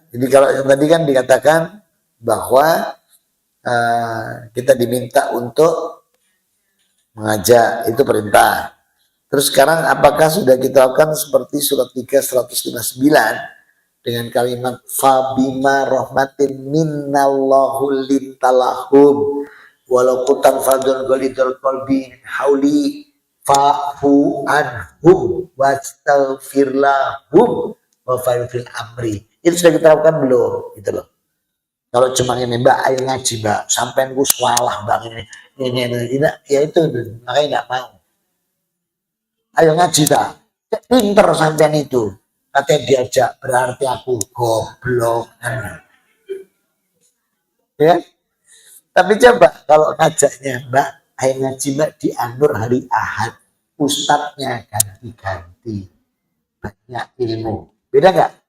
jadi kalau yang tadi kan dikatakan bahwa kita diminta untuk mengajak, itu perintah. Terus sekarang apakah sudah kita lakukan seperti surat 3 159 dengan kalimat fabima rahmatin minnallahu lintalahum walau kutan fadun golidul qalbi hauli fa'fu anhum wastaghfir lahum wa fa'fil amri. Itu sudah kita lakukan belum? Gitu loh. Kalau cuma ini Mbak, ayo ngaji Mbak, sampai gue salah Mbak ini, ya itu makanya nggak mau. Ayo ngaji tak, pinter sampean itu. Katanya diajak berarti aku goblok. Ya, tapi coba kalau ngajaknya Mbak, ayo ngaji Mbak di Anur hari Ahad, ustadznya ganti-ganti, banyak ilmu. Beda nggak?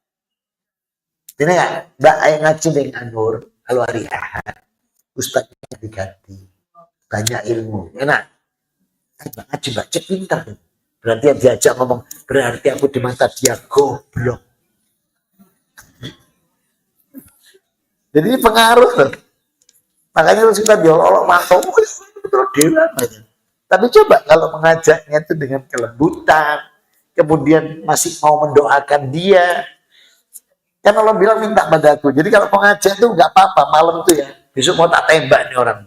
Beda nggak? Mbak, ayo ngaji dengan Anur kalau hari Ahad, ustadznya ganti-ganti, banyak ilmu. Enak? Mbak ngaji Mbak, cek pinter. Berarti yang diajak ngomong, berarti aku di mata dia goblok. Jadi ini pengaruh loh. Makanya harus kita diolok-olok mantau, terus dewa. Tapi coba kalau mengajaknya itu dengan kelembutan, kemudian masih mau mendoakan dia. Kan Allah bilang minta padaku. Jadi kalau mengajak itu nggak apa-apa, malam itu ya. Besok mau tak tembak nih orang.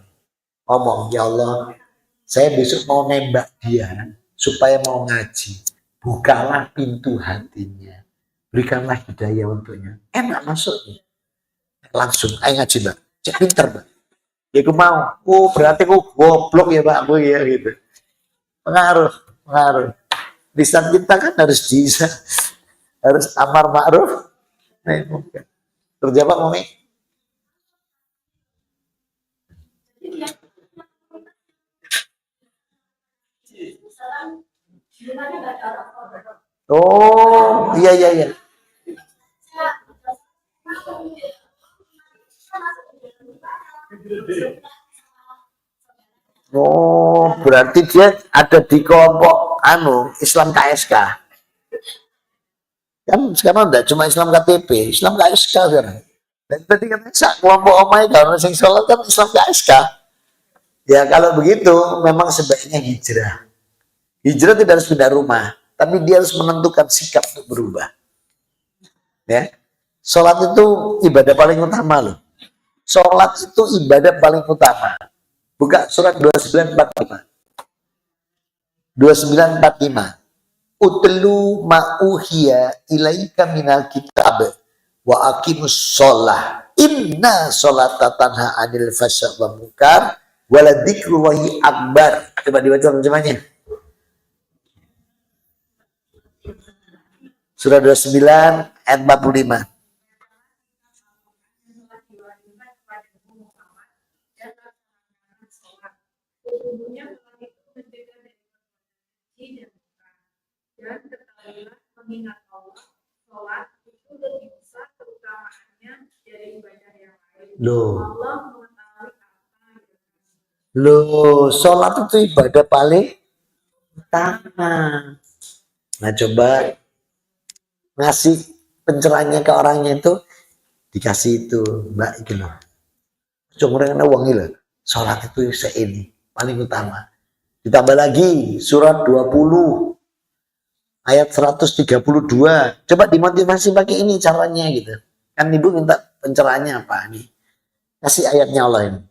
Ngomong, ya Allah, saya besok mau nembak dia. Supaya mau ngaji, bukalah pintu hatinya, berikanlah hidayah untuknya. Enak masuknya, langsung, ayo ngaji Mbak, cek pinter Mbak. Ya aku mau, berarti aku goblok ya Mbak, aku ya gitu. Pengaruh. Lisan kita kan harus bisa, harus amar ma'ruf. Terjawab Mami? Oh, iya. Oh, berarti dia ada di kelompok Islam KSK. Kan sekarang enggak cuma Islam KTP, Islam KSK sekarang. Dan tadi kan kelompok Omai kalau sing sholat kan Islam KSK. Ya kalau begitu memang sebaiknya hijrah. Hijrah tidak harus pindah rumah, tapi dia harus menentukan sikap untuk berubah. Ya, sholat itu ibadah paling utama loh. Sholat itu ibadah paling utama. Buka surat 2945. 2945. Utlu ma'uhiya ilaika minal kitab wa aqimus sholah. Inna sholata tanha anil fasya wa munkar waladikrullahi akbar. Coba dibaca terjemahnya. Surah 29 ayat 45. telah diwajibkan kepadamu Muhammad dan laksanakan sholat. Sesungguhnya sholat itu mencegah dari keji dan murka. Dan ketahuilah mengingat Allah, sholat itu lebih besar keutamaannya dari ibadah yang lain. Loh, Allah mengetahui apa yang loh, sholat itu ibadah paling utama. Nah, coba ngasih pencerahannya ke orangnya itu dikasih itu, Mbak, itu loh. Cuma uang ini loh. Sholat itu ini paling utama. Ditambah lagi surat 20 ayat 132. Coba dimotivasi pakai ini caranya gitu. Kan ibu minta pencerahannya apa nih? Kasih ayatnya Allah ini.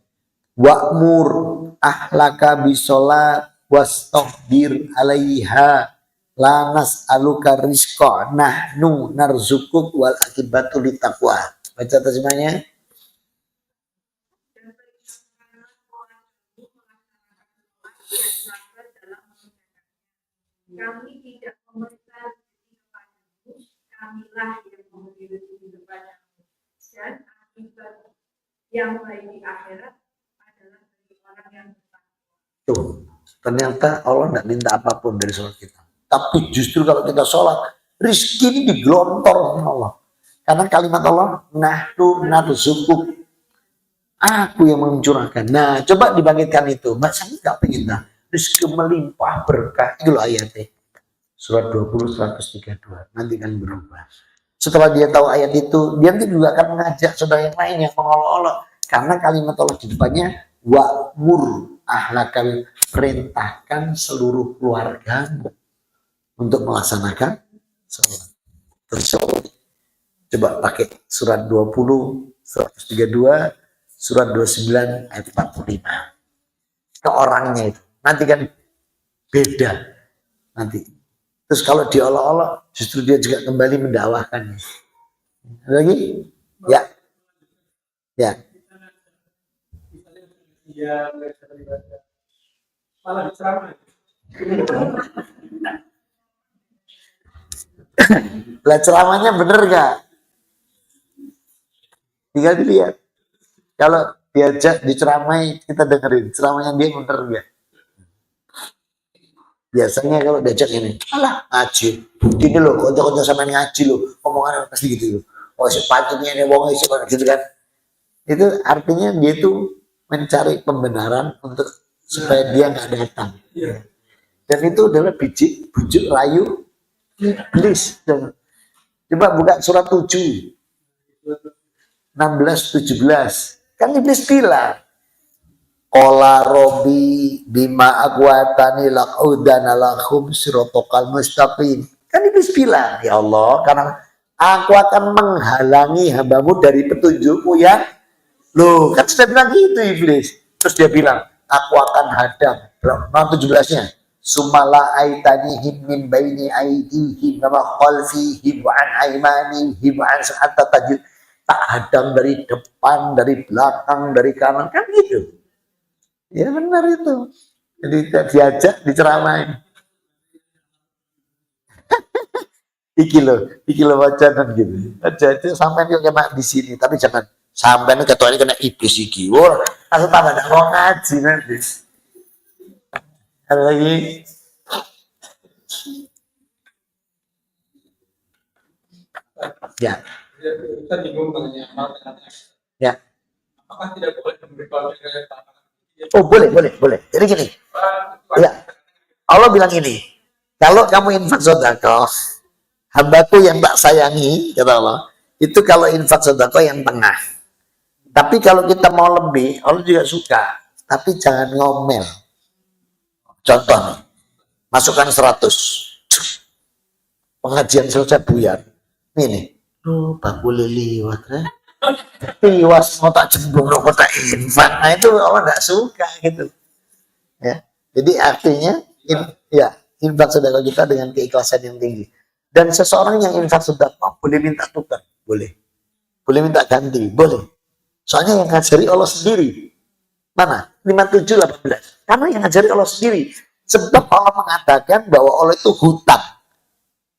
Wa'mur ahlaka bisolat wastohbir alaiha la nas'aluka rizqa nahnu narzukuk wal akibatu litaqwa. Baca terjemahnya. dan perintahkanlah orang-orang melaksanakan sholat dan sabar dalam mengerjakannya. Kami tidak memerintah rezeki kepadamu, kamilah yang memberi rezeki kepadamu. Dan akibat yang baik di akhirat adalah bagi orang yang bertakwa. Tuh, ternyata Allah tidak minta apapun dari sholat kita. Tapi justru kalau kita sholat, rizki ini digelontor sama Allah. Karena kalimat Allah, nahnu narzukuk. Aku yang mencurahkan. Nah, coba dibangkitkan itu. Mbak, saya nggak pengen dah. Rizki melimpah berkah. Itu loh ayatnya. Surat 20, 132. Nanti kan berubah. Setelah dia tahu ayat itu, dia nanti juga akan mengajak saudara yang lain yang mengolok-olok. Karena kalimat Allah di depannya, wa'mur ahlakal, perintahkan seluruh keluargamu untuk melaksanakan sholat. Terus coba pakai surat 20, 132, surat 29 ayat 45. Ke orangnya itu. Nanti kan beda. Nanti. Terus kalau diolok-olok, justru dia juga kembali mendakwahkannya. Ada lagi? Ya. Ya. Iya, malah diceramai. Lah ceramahnya bener gak? Tinggal dilihat. Kalau diajak diceramai, kita dengerin. Ceramahnya dia bener gak? Biasanya kalau diajak ini, alah ngaji. Ini loh, konco-konco sama ngaji loh. Omongannya pasti gitu loh. Oh, sepatutnya ini wong gitu kan. Itu artinya dia tuh mencari pembenaran untuk supaya dia nggak datang. Dan itu adalah bujuk rayu iblis. Coba buka surat 7 16-17. Kan iblis bilang, qala robbi bima agwatani laqudana lahum sirotokal mustaqim. Kan iblis bilang, ya Allah, karena aku akan menghalangi hambamu dari petunjukmu ya. Loh, kan sudah bilang gitu iblis. Terus dia bilang, aku akan hadang. Nomor 17-nya. Sumala aitanihim min baini aidihim wa khalfihim wa an aimanihim wa an sa'ata tajid. Tak hadang dari depan, dari belakang, dari kanan. Kan gitu. Ya benar itu. Jadi diajak, diceramain. iki lo wacanan gitu. Aja sampai kok kena di sini, tapi jangan sampai nih ketua ini kena iblis iki. Wah, langsung tambah nak mau ngaji nanti. Ada lagi? Ya. Kita bingung mengenai amal dan Ya. apakah tidak boleh memberi keluarga tanah? Oh boleh. Jadi gini. Ya. Allah bilang ini. Kalau kamu infak sedekah, hambaku yang tak sayangi, kata Allah, itu kalau infak sedekah yang tengah. Tapi kalau kita mau lebih, Allah juga suka. Tapi jangan ngomel. Contoh, masukkan 100. Pengajian selesai buyar. Ini nih. Bakul liwat. Tiwas mau tak cembung, mau tak infak. Nah itu Allah nggak suka gitu. Ya. Jadi artinya, infak sedekah kita dengan keikhlasan yang tinggi. Dan seseorang yang infak sedekah boleh minta tukar, boleh. Boleh minta ganti, boleh. Soalnya yang ngajari Allah sendiri. Mana? 57-18. Karena yang ngajari Allah sendiri. Sebab Allah mengatakan bahwa Allah itu hutang.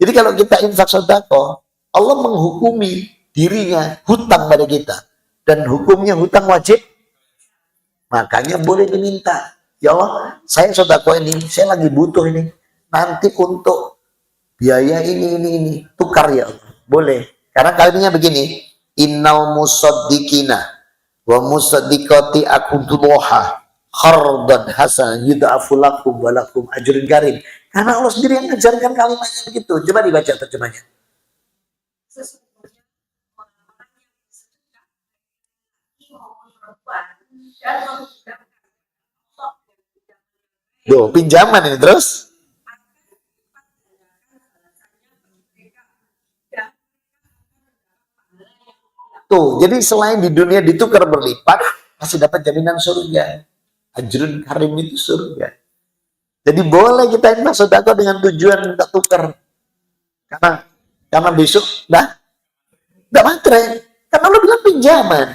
Jadi kalau kita infak sedekah, Allah menghukumi dirinya hutang pada kita. Dan hukumnya hutang wajib. Makanya boleh diminta. Ya Allah, saya sedekah ini, saya lagi butuh ini. Nanti untuk biaya ini. Tukar ya Allah. Boleh. Karena kalimatnya begini. Innal musaddiqina wa musaddiqati akudullaha khardan hasan yudha'afu lakum wa lakum ajrun karim. Karena Allah sendiri yang mengajarkan kalimatnya begitu. Coba dibaca terjemahnya. Sesungguhnya orang-orang yang bersedekah laki maupun perempuan dan memudahkan Allah dan tidak Duh, pinjaman ini terus. akan dapat menggunakan balasannya bagi mereka dan pahala yang tidak Tuh, jadi selain di dunia ditukar berlipat, masih dapat jaminan surga. Ajrun karim itu surga. Jadi boleh kita infak sedekah dengan tujuan minta tukar. Karena besok enggak matre. Karena Allah bilang pinjaman.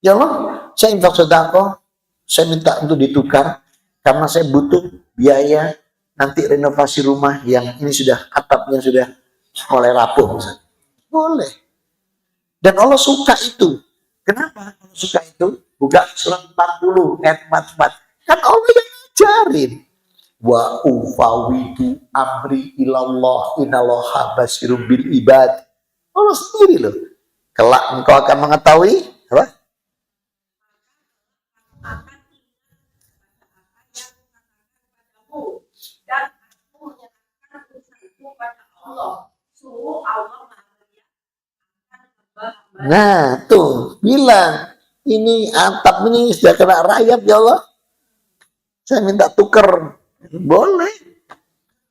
Ya Allah, saya infak sedekah, saya minta untuk ditukar karena saya butuh biaya nanti renovasi rumah yang ini sudah atapnya sudah mulai rapuh misalnya. Boleh. Dan Allah suka itu. Kenapa Allah suka itu? Buka surat 40 ayat 44. Kan Allah yang ngajarin. Wa ufawidu amri ilallah innallaha basirum bil ibad. Allah sendiri loh. Kelak engkau akan mengetahui apa? akan padamu dan aku menyerahkan urusanku pada Allah. Sungguh Allah Maha Melihat akan hamba-hamba. Nah, tuh bilang ini atap ini sudah kena rayap ya Allah. Saya minta tuker. Boleh.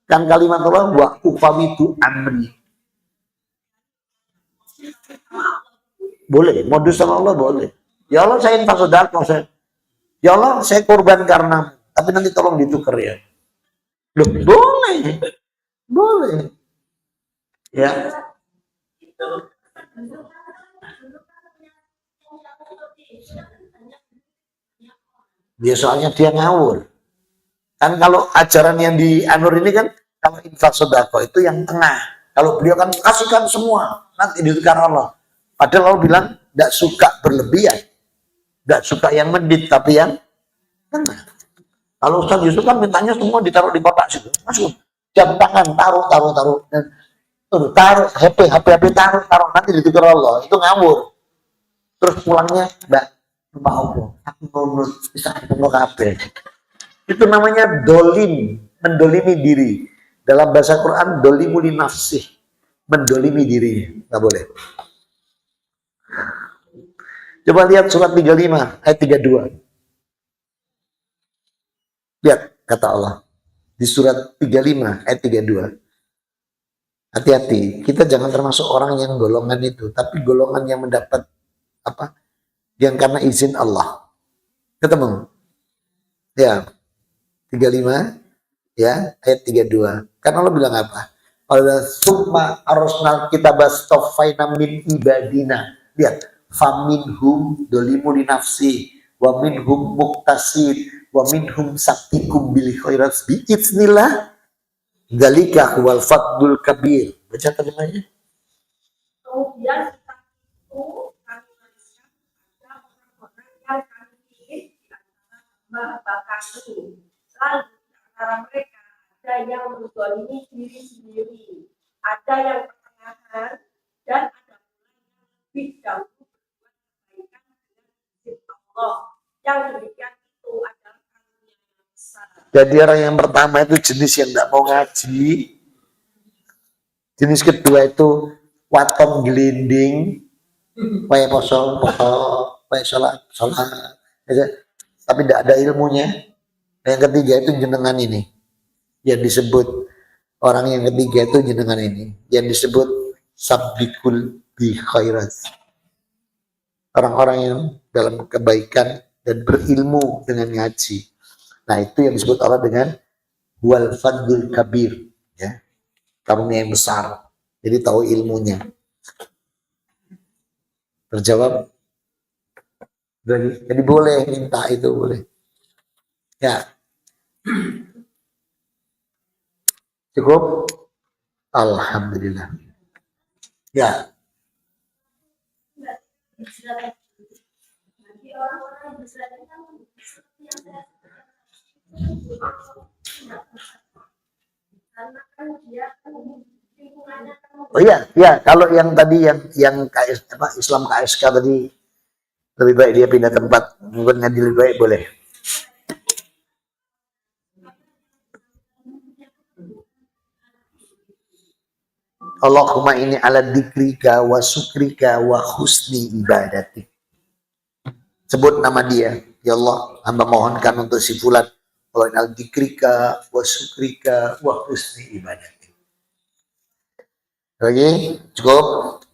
Kan kalimat Allah wa ufawidu amri. Boleh, modus sama Allah boleh. Ya Allah, saya infak sedekah, ya Allah, saya korban karena, tapi nanti tolong ditukar ya. Loh, boleh. Boleh. Ya. Dia soalnya dia ngawur. Kan kalau ajaran yang di Anur ini kan, kalau infak sedekah itu yang tengah. Kalau beliau kan kasihkan semua, nanti ditukar Allah. Padahal Allah bilang, tidak suka berlebihan. Tidak suka yang medit, tapi yang tengah. Kalau Ustaz Yusuf kan mintanya semua ditaruh di kotak situ. Masuk. Jam tangan, taruh. Dan, taruh, HP, taruh. Nanti ditukar Allah. Itu ngawur. Terus pulangnya, Mbak Allah, aku nunut, bisa ketemu kabeh. Itu namanya dolim, mendolimi diri. Dalam bahasa Quran, dolimu li nafsih, mendolimi dirinya. Nggak boleh. Coba lihat surat 35, ayat 32. Lihat kata Allah. Di surat 35, ayat 32. Hati-hati, kita jangan termasuk orang yang golongan itu. Tapi golongan yang mendapat apa? Yang karena izin Allah. Ketemu? Ya, 35 ya, ayat 32. Kan Allah bilang apa? Allah summa arsalnal kitaba stofaina min ibadina. Lihat, faminhum dolimu li nafsi wa minhum muqtasid wa minhum saktikum bil khairat bi idznillah. Dzalika huwal fadlul kabir. Baca terjemahnya. Kemudian kita itu kami tuliskan pada orang-orang yang kami pilih di antara hamba-hamba kami. Lalu di antara mereka ada yang menzalimi diri sendiri, ada yang pertengahan, dan ada pula yang lebih dahulu berbuat kebaikan dengan izin Allah. Yang demikian itu adalah karunia yang besar. Jadi orang yang pertama itu jenis yang tidak mau ngaji. Jenis kedua itu waton gelinding, pakai poso, pakai sholat, tapi tidak ada ilmunya. Yang ketiga itu jenengan ini, yang disebut orang yang ketiga itu jenengan ini, yang disebut sabiqul bi khairat. Orang-orang yang dalam kebaikan dan berilmu dengan ngaji. Nah itu yang disebut Allah dengan wal fadlul kabir, ya, karunia yang besar. Jadi tahu ilmunya. Terjawab. Jadi boleh minta itu boleh. Ya. Cukup. Alhamdulillah. Ya, Bagi orang-orang yang bersedekah kan seperti yang saya karena kan dia lingkungannya kan oh iya, ya kalau yang tadi yang Islam KSK tadi lebih baik dia pindah tempat, mungkin ngaji lebih baik boleh. Allahumma ini ala dzikrika wa syukrika wa husni ibadatik. Sebut nama dia. Ya Allah, hamba mohonkan untuk si fulan. Wa ala dzikrika wa syukrika wa husni ibadatik. Lagi? Cukup?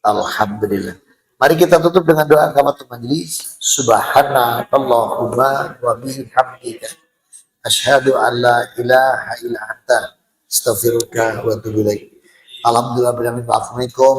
Alhamdulillah. Mari kita tutup dengan doa kafaratul majelis. Subhanakallahumma wa bihamdika asyhadu an la ilaha illa anta astaghfiruka wa atubu ilaik. Alhamdulillah, assalamualaikum